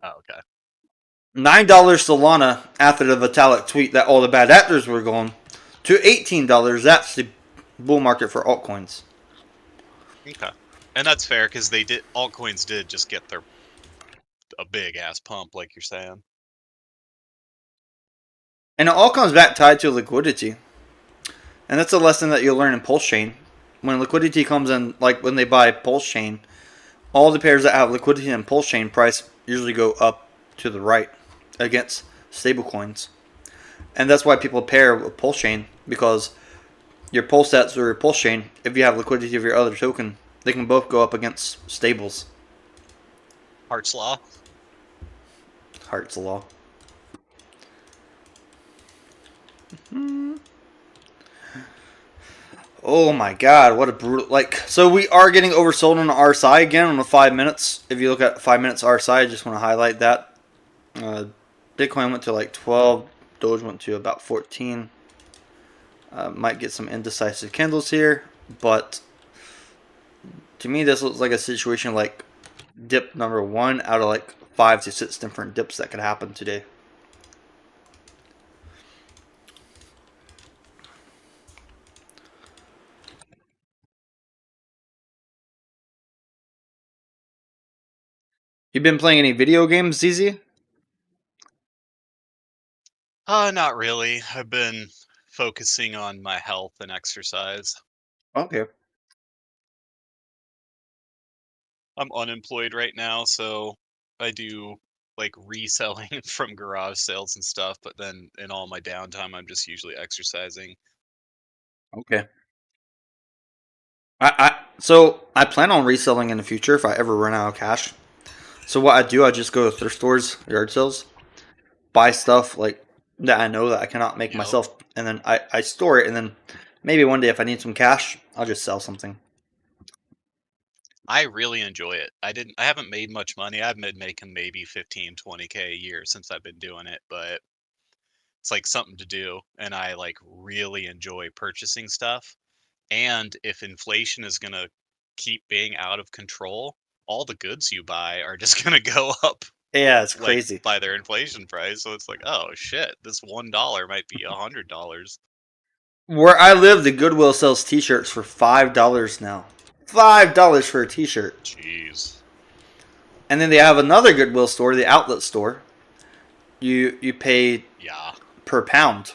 Oh, okay. $9 Solana after the Vitalik tweet that all the bad actors were gone to $18. That's the bull market for altcoins. Okay. And that's fair because altcoins did just get a big ass pump, like you're saying. And it all comes back tied to liquidity. And that's a lesson that you'll learn in Pulse Chain. When liquidity comes in, like when they buy Pulse Chain, all the pairs that have liquidity in Pulse Chain price usually go up to the right against stablecoins. And that's why people pair with Pulse Chain, because your Pulse sats or your Pulse Chain, if you have liquidity of your other token, they can both go up against stables. Hart's Law. Hart's Law. Oh my god, what a brutal... Like, so we are getting oversold on the RSI again on the 5 minutes. If you look at 5 minutes RSI, I just want to highlight that. Bitcoin went to like 12. Doge went to about 14. Might get some indecisive candles here. But to me, this looks like a situation like dip number 1 out of like 5 to 6 different dips that could happen today. You been playing any video games, ZZ? Not really. I've been focusing on my health and exercise. Okay. I'm unemployed right now, so I do like reselling from garage sales and stuff, but then in all my downtime I'm just usually exercising. Okay. So I plan on reselling in the future if I ever run out of cash. So what I do, I just go to thrift stores, yard sales, buy stuff like that I know that I cannot make myself, and then I store it, and then maybe one day if I need some cash, I'll just sell something. I really enjoy it. I haven't made much money. I've been making maybe 15, 20K a year since I've been doing it, but it's like something to do, and I like really enjoy purchasing stuff. And if inflation is going to keep being out of control, all the goods you buy are just going to go up. Yeah, it's like, crazy. By their inflation price. So it's like, oh shit, this $1 might be $100. Where I live, the Goodwill sells T-shirts for $5 now. $5 for a T-shirt. Jeez. And then they have another Goodwill store, the outlet store. You pay per pound.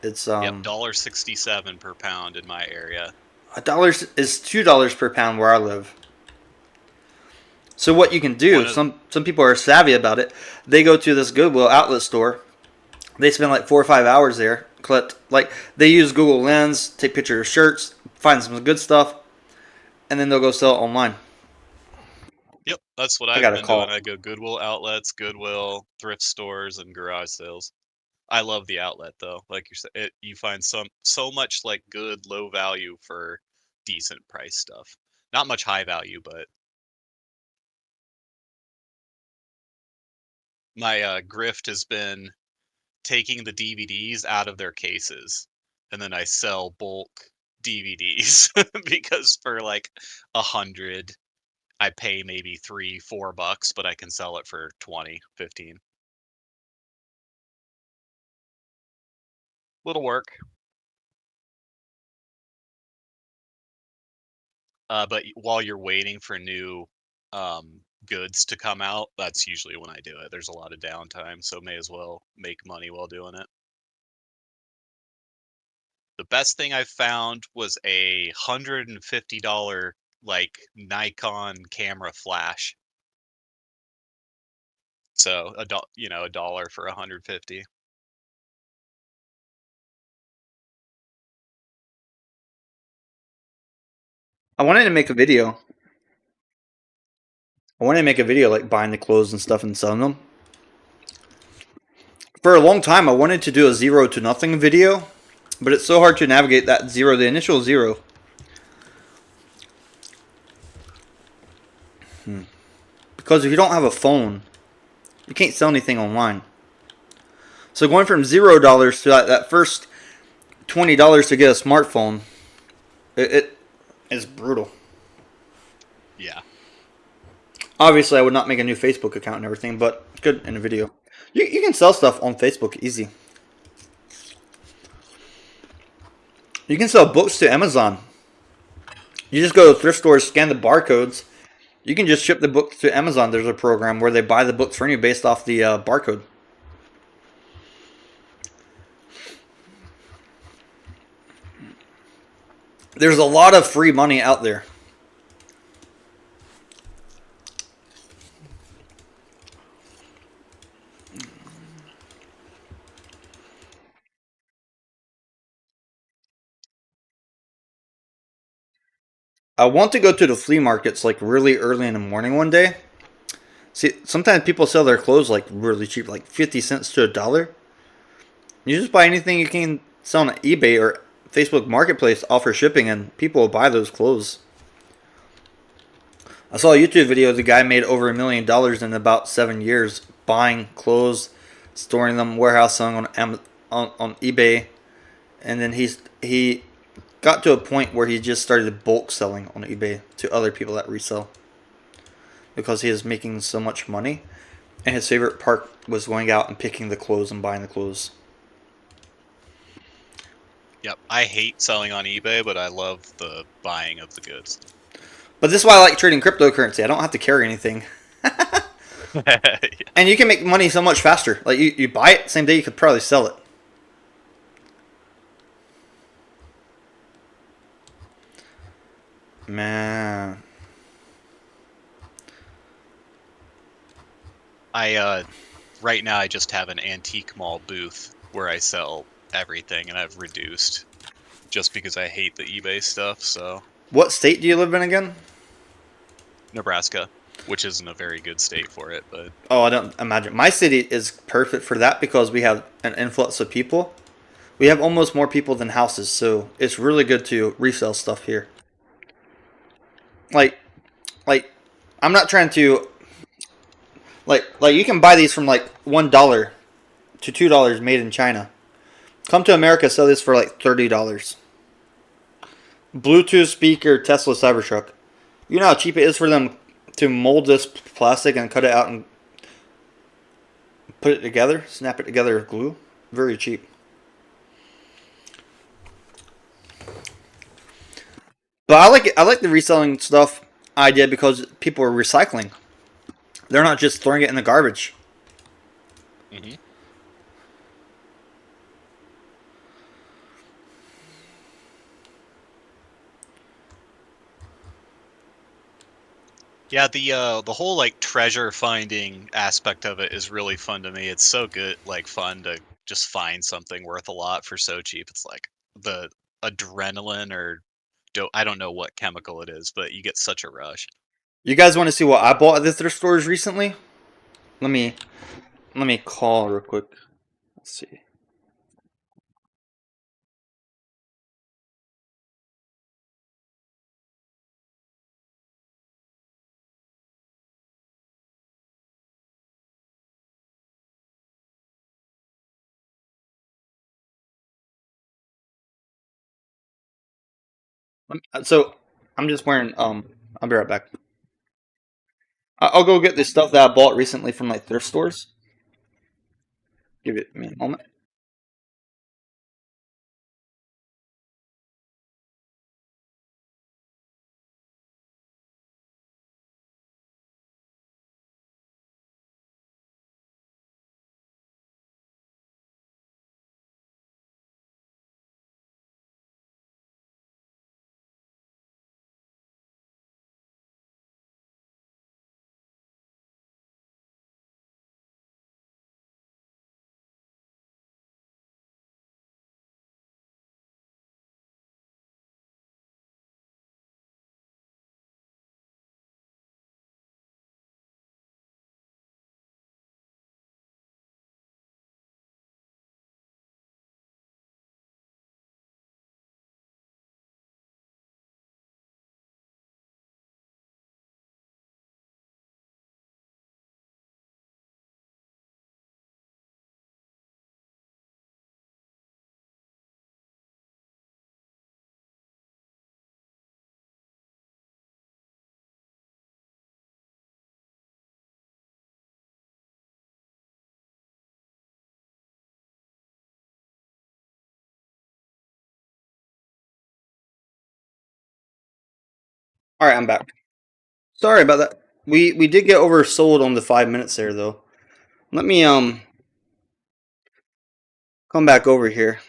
It's yep, $1.67 per pound in my area. $1 is $2 per pound where I live. So what you can do, some people are savvy about it. They go to this Goodwill outlet store. They spend like 4 or 5 hours there. Collect, like, they use Google Lens, take pictures of shirts, find some good stuff, and then they'll go sell it online. Yep, that's what I've been doing. I go Goodwill outlets, Goodwill, thrift stores, and garage sales. I love the outlet though. Like you said, you find so much like good low value for decent price stuff. Not much high value, but my grift has been taking the DVDs out of their cases, and then I sell bulk DVDs because for like 100, I pay maybe $3-4, but I can sell it for 20, 15. Little work. But while you're waiting for new goods to come out, that's usually when I do it. There's a lot of downtime, so may as well make money while doing it. The best thing I've found was a $150 like Nikon camera flash. So $1 for 150. I wanted to make a video. I wanted to make a video like buying the clothes and stuff and selling them. For a long time, I wanted to do a 0 to nothing video, but it's so hard to navigate that zero, the initial zero. Because if you don't have a phone, you can't sell anything online. So going from $0 to that first $20 to get a smartphone, it is brutal. Yeah. Obviously, I would not make a new Facebook account and everything, but good in a video. You can sell stuff on Facebook easy. You can sell books to Amazon. You just go to thrift stores, scan the barcodes. You can just ship the books to Amazon. There's a program where they buy the books for you based off the barcode. There's a lot of free money out there. I want to go to the flea markets like really early in the morning one day. See, sometimes people sell their clothes like really cheap, like 50 cents to $1. You just buy anything you can sell on eBay or Facebook Marketplace, offer shipping, and people will buy those clothes. I saw a YouTube video. The guy made over $1 million in about 7 years buying clothes, storing them, warehouse selling on eBay, and then he got to a point where he just started bulk selling on eBay to other people that resell because he is making so much money, and his favorite part was going out and picking the clothes and buying the clothes. Yep. I hate selling on eBay, but I love the buying of the goods. But this is why I like trading cryptocurrency. I don't have to carry anything. Yeah. And you can make money so much faster. Like you buy it, same day you could probably sell it. Man. Right now I just have an antique mall booth where I sell everything, and I've reduced just because I hate the eBay stuff. So What state do you live in again? Nebraska, which isn't a very good state for it, but Oh, I don't imagine. My city is perfect for that because we have an influx of people. We have almost more people than houses, so it's really good to resell stuff here. Like, I'm not trying to like you can buy these from like $1 to $2 made in China. Come to America, sell this for like $30. Bluetooth speaker, Tesla Cybertruck. You know how cheap it is for them to mold this plastic and cut it out and put it together, snap it together with glue? Very cheap. But I like the reselling stuff idea because people are recycling. They're not just throwing it in the garbage. mm-hmm. Yeah, the whole like treasure finding aspect of it is really fun to me. It's so good, like fun to just find something worth a lot for so cheap. It's like the adrenaline or I don't know what chemical it is, but you get such a rush. You guys want to see what I bought at the thrift stores recently? Let me call real quick. Let's see. So I'm just wearing I'll be right back. I'll go get the stuff that I bought recently from like thrift stores. Give it me a moment. All right, I'm back. Sorry about that. We did get oversold on the 5 minutes there though. Let me come back over here.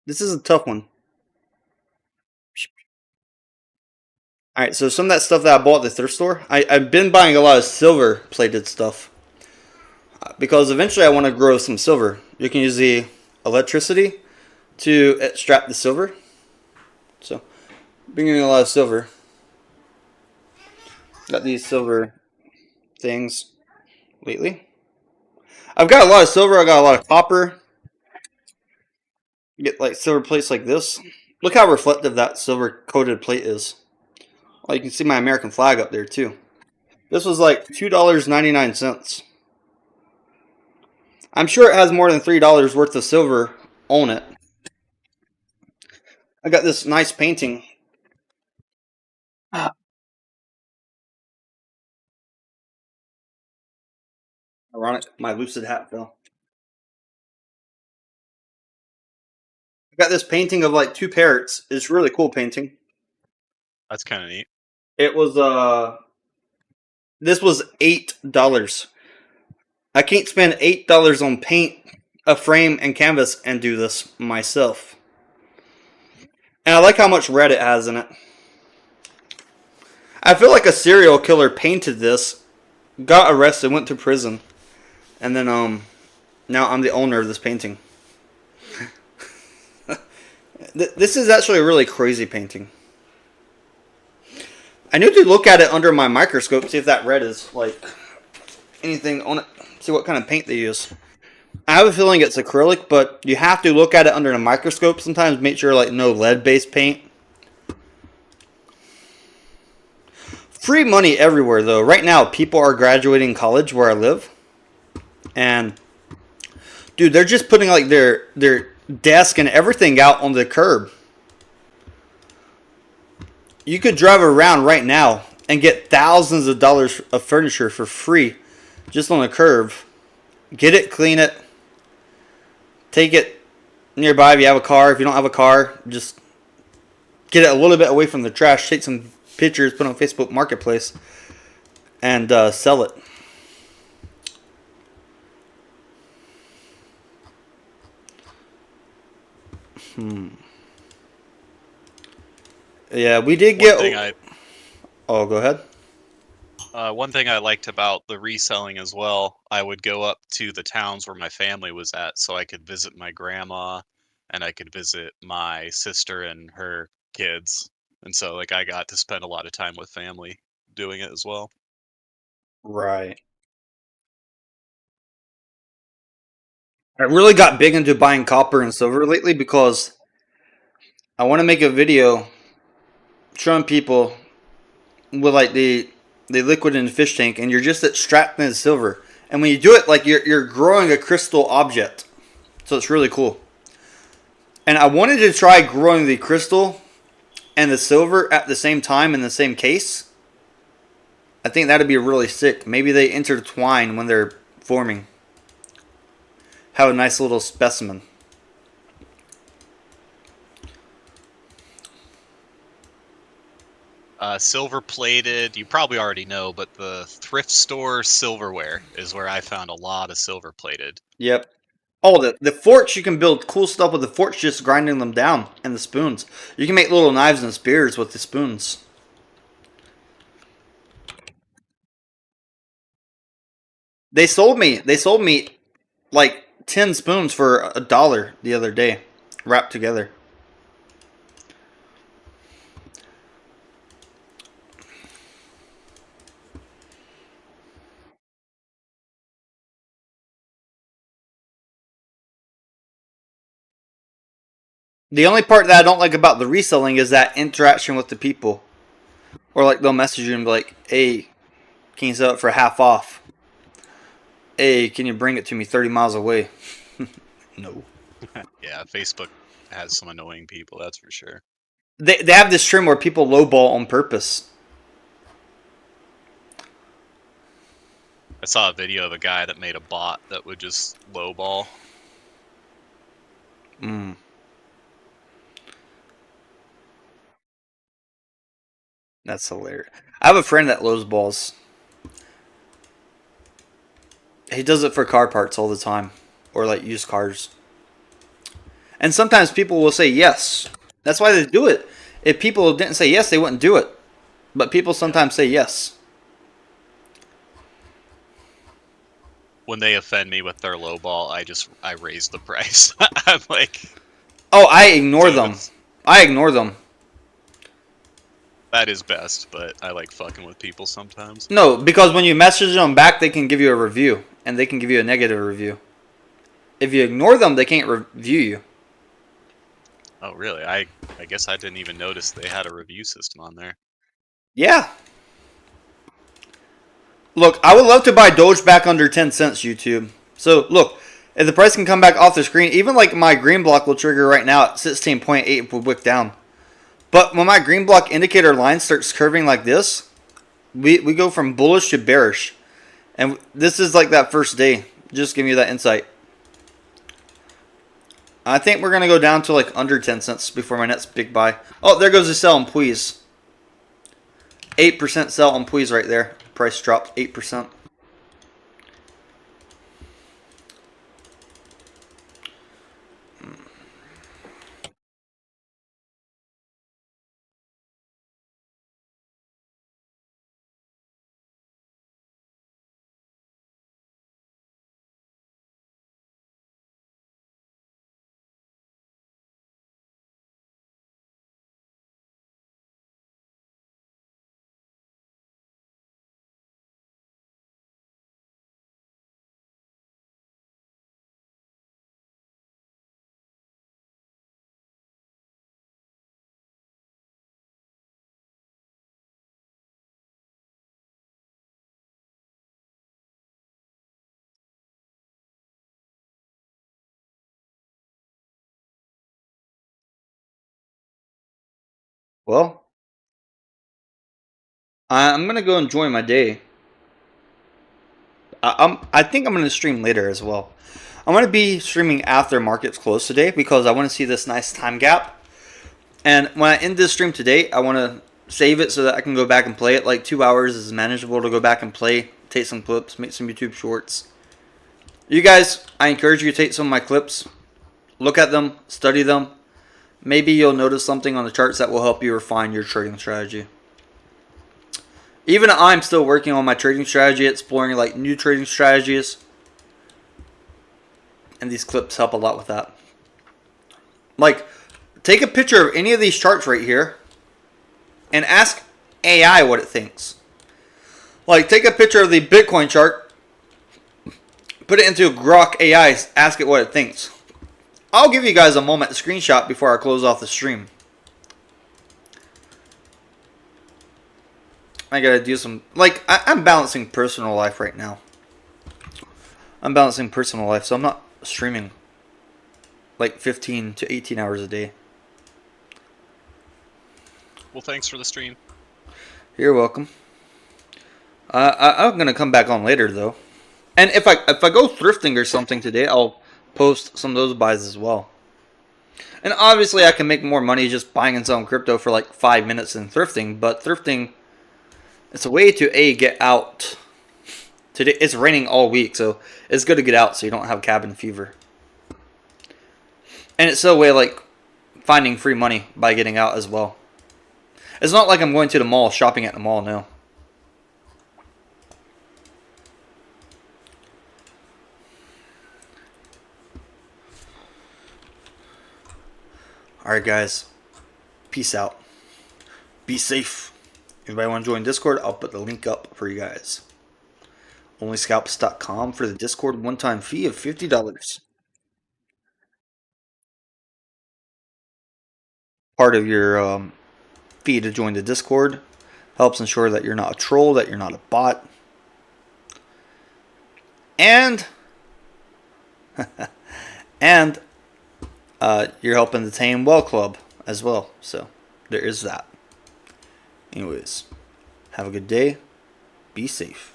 This is a tough one. All right, so some of that stuff that I bought at the thrift store, I've been buying a lot of silver plated stuff because eventually I want to grow some silver. You can use the electricity to extract the silver. So, been getting a lot of silver. Got these silver things lately. I've got a lot of silver. I got a lot of copper. Get like silver plates like this. Look how reflective that silver coated plate is. Well, you can see my American flag up there too. This was like $2.99. I'm sure it has more than $3 worth of silver on it. I got this nice painting. Ironic, my lucid hat fell. I got this painting of like two parrots. It's really cool painting. That's kind of neat. It was this was $8. I can't spend $8 on paint, a frame, and canvas and do this myself. And I like how much red it has in it. I feel like a serial killer painted this, got arrested, went to prison, and then now I'm the owner of this painting. This is actually a really crazy painting. I need to look at it under my microscope, see if that red is like anything on it, see what kind of paint they use. I have a feeling it's acrylic, but you have to look at it under a microscope sometimes, make sure like no lead-based paint. Free money everywhere though. Right now people are graduating college where I live. And dude, they're just putting like their desk and everything out on the curb. You could drive around right now and get thousands of dollars of furniture for free just on the curb. Get it, clean it, take it nearby if you have a car. If you don't have a car, just get it a little bit away from the trash, take some pictures, put it on Facebook Marketplace, and sell it. Yeah, we did get... Oh, go ahead. One thing I liked about the reselling as well, I would go up to the towns where my family was at so I could visit my grandma and I could visit my sister and her kids. And so like I got to spend a lot of time with family doing it as well. Right. I really got big into buying copper and silver lately because I want to make a video showing people with like the liquid in the fish tank, and you're just extracting the silver. And when you do it, like you're growing a crystal object, so it's really cool. And I wanted to try growing the crystal and the silver at the same time in the same case. I think that'd be really sick. Maybe they intertwine when they're forming. Have a nice little specimen. Silver plated, you probably already know, but the thrift store silverware is where I found a lot of silver plated. Yep. Oh, the forks, you can build cool stuff with the forks, just grinding them down, and the spoons. You can make little knives and spears with the spoons. They sold me like 10 spoons for $1 the other day, wrapped together. The only part that I don't like about the reselling is that interaction with the people. Or like they'll message you and be like, hey, can you sell it for half off? Hey, can you bring it to me 30 miles away? No. Yeah, Facebook has some annoying people, that's for sure. They have this trend where people lowball on purpose. I saw a video of a guy that made a bot that would just lowball. That's hilarious. I have a friend that lows balls. He does it for car parts all the time, or like used cars. And sometimes people will say yes. That's why they do it. If people didn't say yes, they wouldn't do it. But people sometimes say yes. When they offend me with their low ball, I raise the price. I'm like, oh, I ignore so them. I ignore them. That is best, but I like fucking with people sometimes. No, because when you message them back, they can give you a review, and they can give you a negative review. If you ignore them, they can't review you. Oh, really? I guess I didn't even notice they had a review system on there. Yeah. Look, I would love to buy Doge back under 10 cents, YouTube. So, look, if the price can come back off the screen, even like my green block will trigger right now at 16.8 if we wick down. But when my green block indicator line starts curving like this, we go from bullish to bearish. And this is like that first day. Just give you that insight. I think we're going to go down to like under 10 cents before my next big buy. Oh, there goes the sell on Puys. 8% sell on Puys right there. Price dropped 8%. Well, I'm going to go enjoy my day. I think I'm going to stream later as well. I'm going to be streaming after markets close today because I want to see this nice time gap. And when I end this stream today, I want to save it so that I can go back and play it. Like 2 hours is manageable to go back and play, take some clips, make some YouTube shorts. You guys, I encourage you to take some of my clips, look at them, study them. Maybe you'll notice something on the charts that will help you refine your trading strategy. Even I'm still working on my trading strategy, exploring like new trading strategies. And these clips help a lot with that. Like, take a picture of any of these charts right here and ask AI what it thinks. Like, take a picture of the Bitcoin chart, put it into Grok AI, ask it what it thinks. I'll give you guys a moment to screenshot before I close off the stream. I gotta do some, like, I'm balancing personal life right now. I'm balancing personal life, so I'm not streaming like 15 to 18 hours a day. Well, thanks for the stream. You're welcome. I'm gonna come back on later though, and if I go thrifting or something today, I'll post some of those buys as well. And obviously, I can make more money just buying and selling crypto for like 5 minutes than thrifting. But thrifting, it's a way to get out. Today it's raining all week, so it's good to get out so you don't have cabin fever. And it's a way like finding free money by getting out as well. It's not like I'm going to the mall, shopping at the mall now. Alright guys, peace out. Be safe. Anybody want to join Discord? I'll put the link up for you guys. Onlyscalps.com for the Discord one-time fee of $50. Part of your fee to join the Discord helps ensure that you're not a troll, that you're not a bot. And you're helping the Tame Well Club as well. So there is that. Anyways, have a good day. Be safe.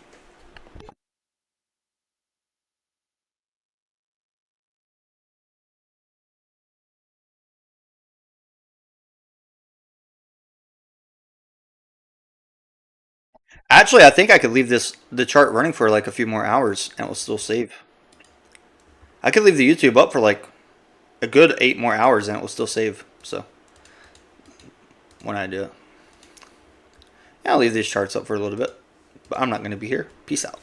Actually, I think I could leave the chart running for like a few more hours and it will still save. I could leave the YouTube up for like a good 8 more hours and it will still save. So when I do it, yeah, I'll leave these charts up for a little bit, but I'm not going to be here. Peace out.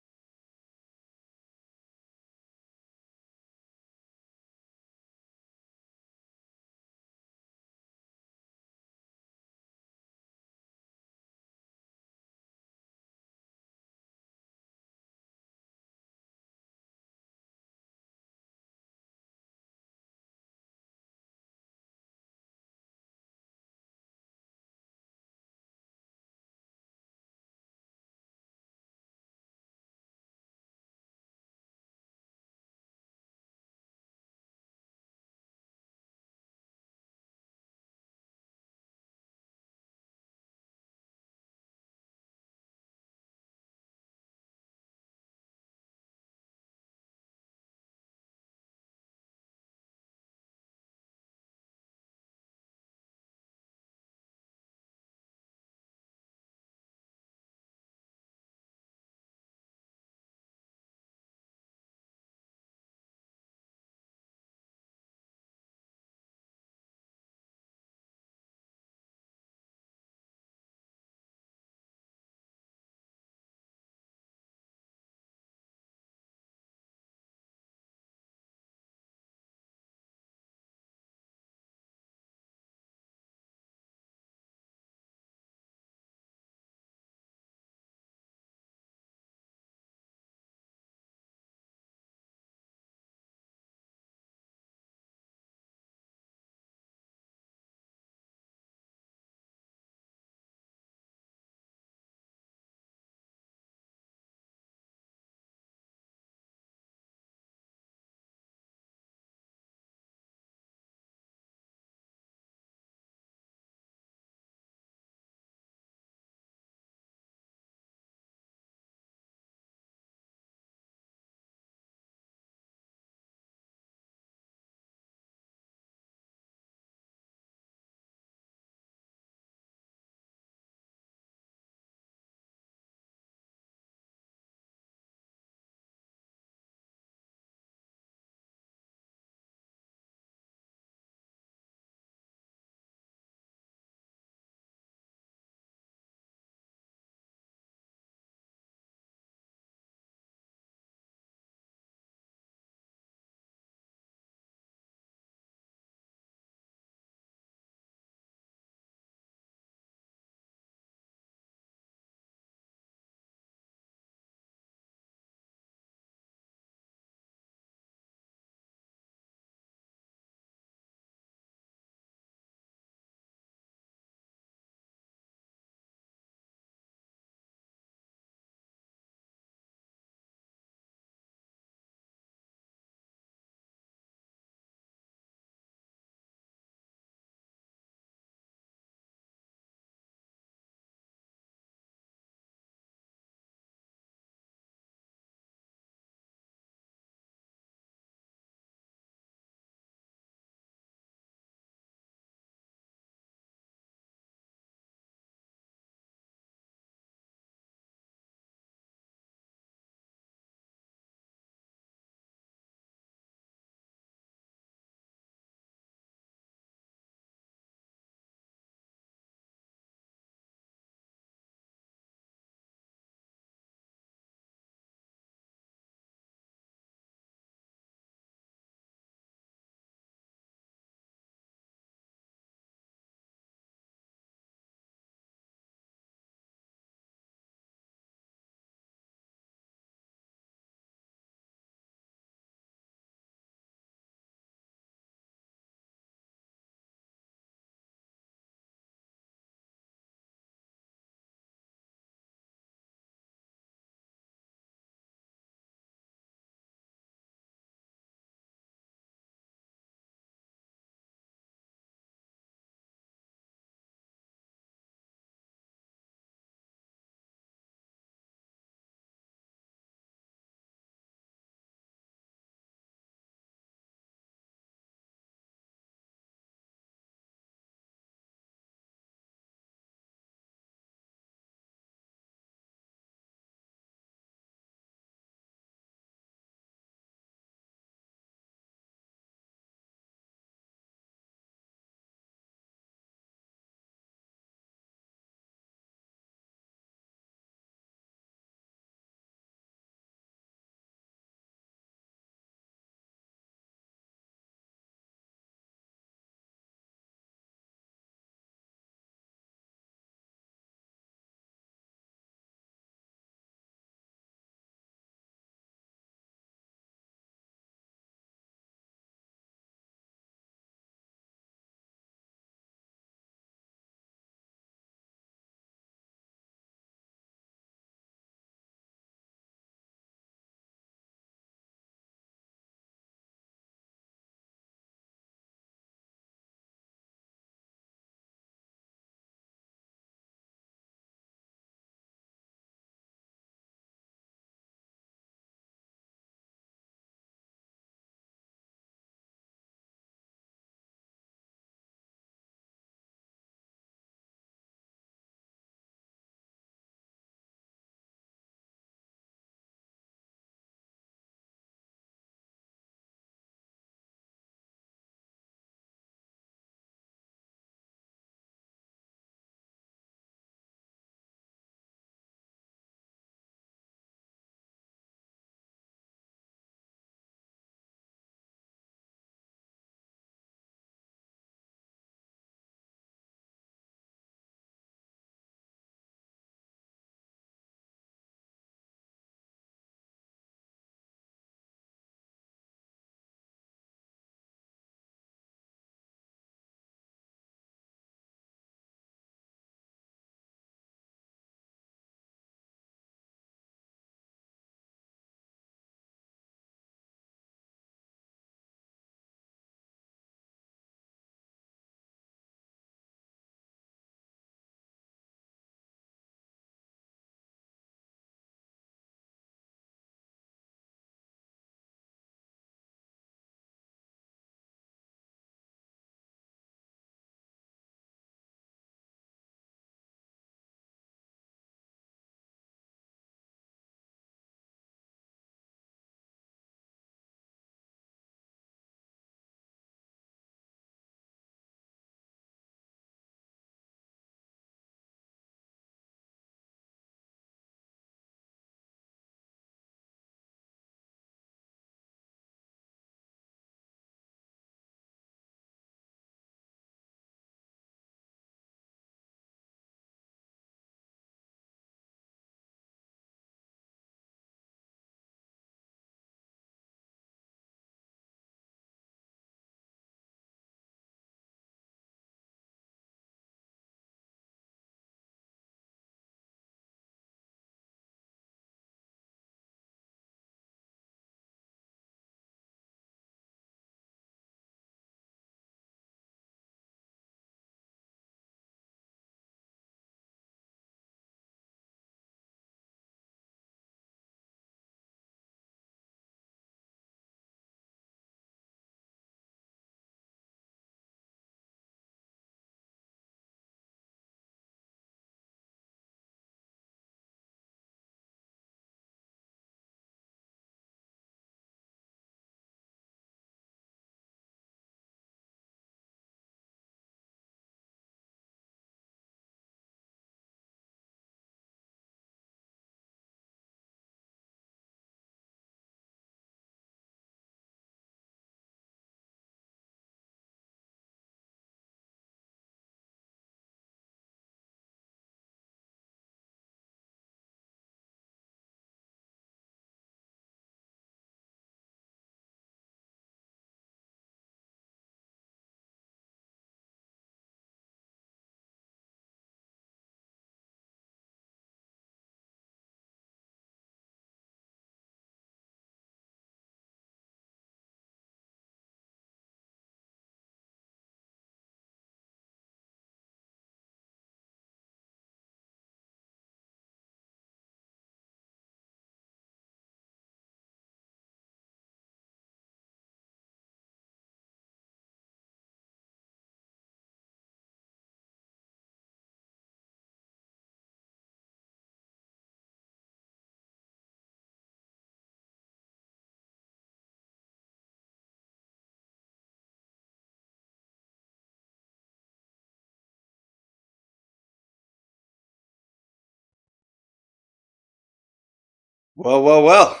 Well, well, well.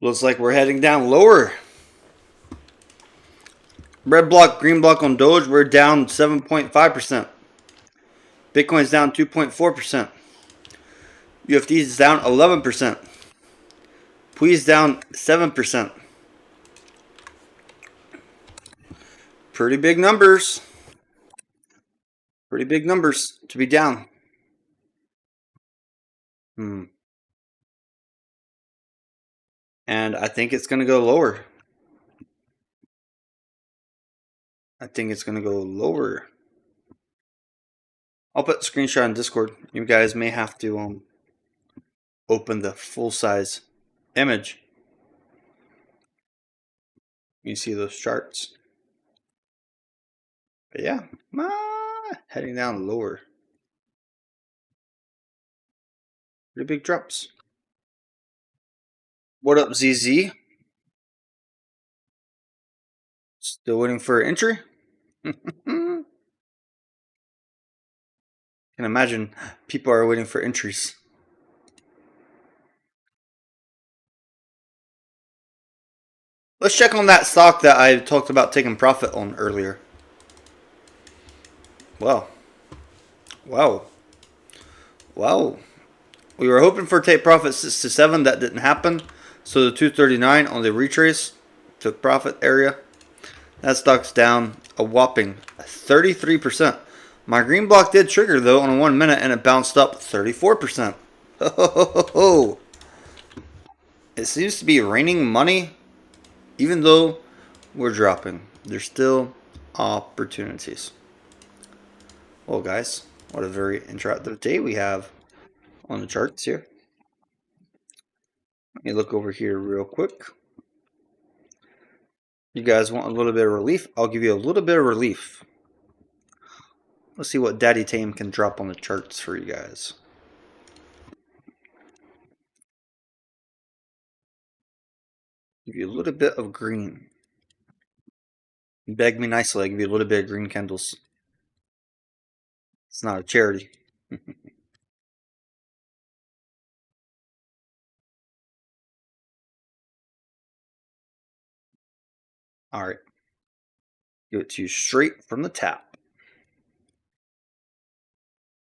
Looks like we're heading down lower. Red block, green block on Doge, we're down 7.5%. Bitcoin's down 2.4%. UFD is down 11%. PUI is down 7%. Pretty big numbers. Pretty big numbers to be down. And I think it's going to go lower. I think it's going to go lower. I'll put a screenshot on Discord. You guys may have to open the full size image. You see those charts. But yeah, heading down lower. Pretty big drops. What up, ZZ? Still waiting for entry? Can imagine people are waiting for entries. Let's check on that stock that I talked about taking profit on earlier. Wow. Wow. Wow. We were hoping for take profit 6 to 7. That didn't happen. So the 239 on the retrace took profit area. That stock's down a whopping 33%. My green block did trigger though on a 1 minute and it bounced up 34%. It seems to be raining money even though we're dropping. There's still opportunities. Well guys, what a very interactive day we have on the charts here. Let me look over here real quick. You guys want a little bit of relief? I'll give you a little bit of relief. Let's see what Daddy Tame can drop on the charts for you guys. Give you a little bit of green. Beg me nicely, I'll give you a little bit of green candles. It's not a charity. Alright. Give it to you straight from the tap.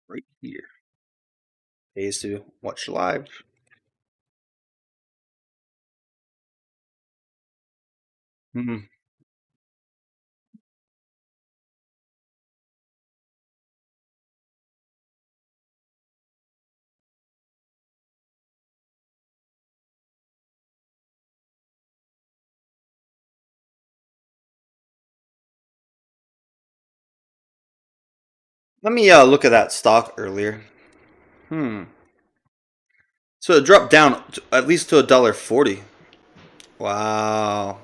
Right here. Pays to watch live. Let me look at that stock earlier. So it dropped down to, at least to $1.40. Wow.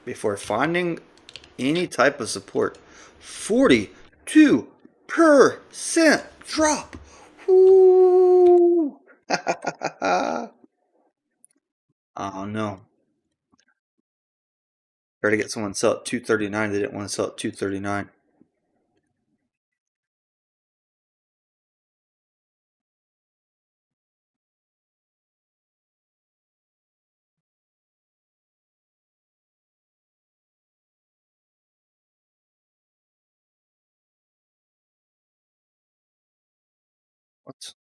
Before finding any type of support. 42% drop. Woo. Oh no. Try to get someone to sell at 239. They didn't want to sell at 239. What?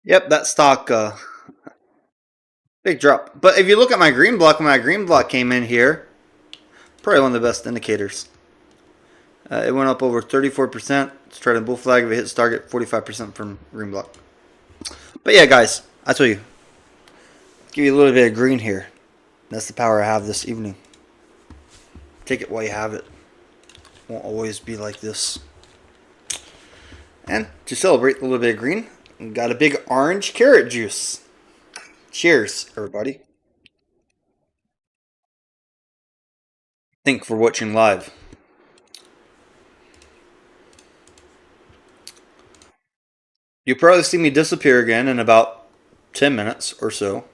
Yep, that stock, big drop. But if you look at my green block, when my green block came in here, probably one of the best indicators. It went up over 34%. It's trading bull flag. If it hits target, 45% from green block. But yeah, guys, I tell you, give you a little bit of green here. That's the power I have this evening. Take it while you have it. Won't always be like this. And to celebrate a little bit of green, we got a big orange carrot juice. Cheers, everybody. Thank you for watching live. You'll probably see me disappear again in about 10 minutes or so.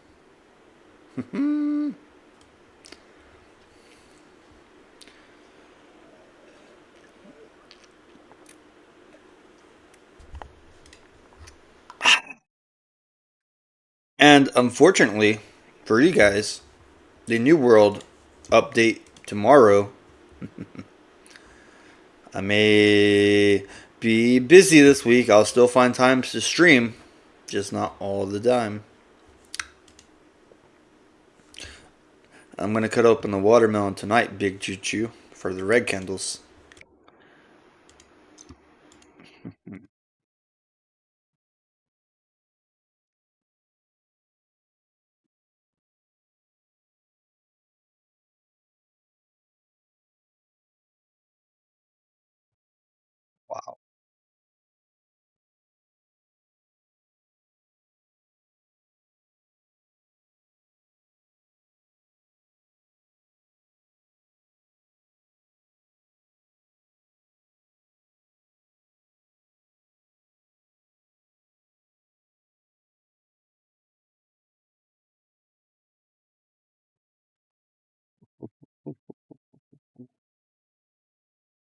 And unfortunately for you guys, the New World update tomorrow. I may be busy this week. I'll still find times to stream, just not all the time. I'm going to cut open the watermelon tonight, Big Choo Choo, for the red candles. Wow.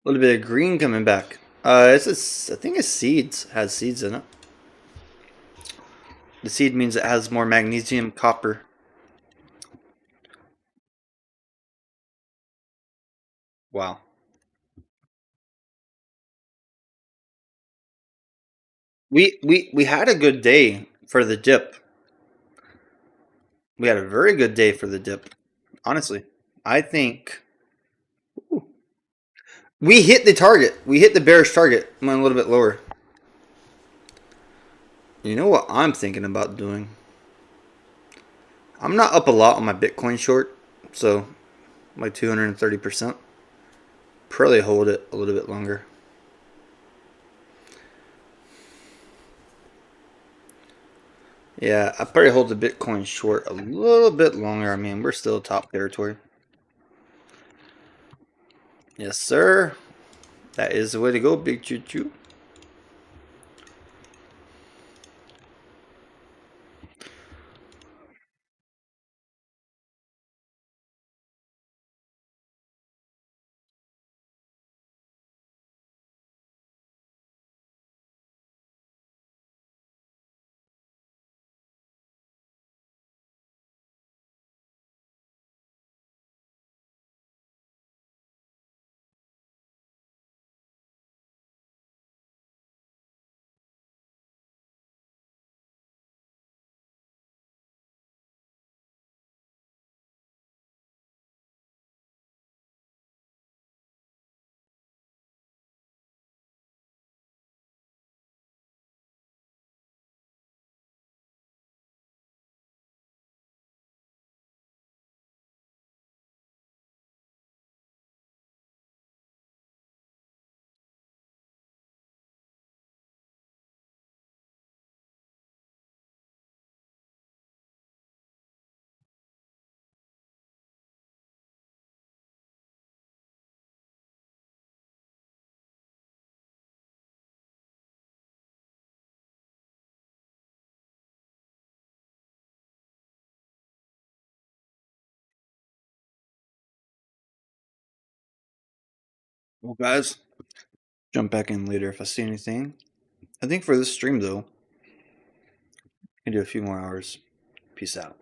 A little bit of green coming back. I think it's seeds. It has seeds in it. The seed means it has more magnesium, copper. Wow. We had a good day for the dip. We had a very good day for the dip. Honestly, I think we hit the target. We hit the bearish target. Went a little bit lower. You know what I'm thinking about doing? I'm not up a lot on my Bitcoin short, so like 230%. Probably hold it a little bit longer. Yeah, I probably hold the Bitcoin short a little bit longer. I mean, we're still top territory. Yes, sir. That is the way to go, Big Choo Choo. Well, guys, jump back in later if I see anything. I think for this stream, though, I can do a few more hours. Peace out.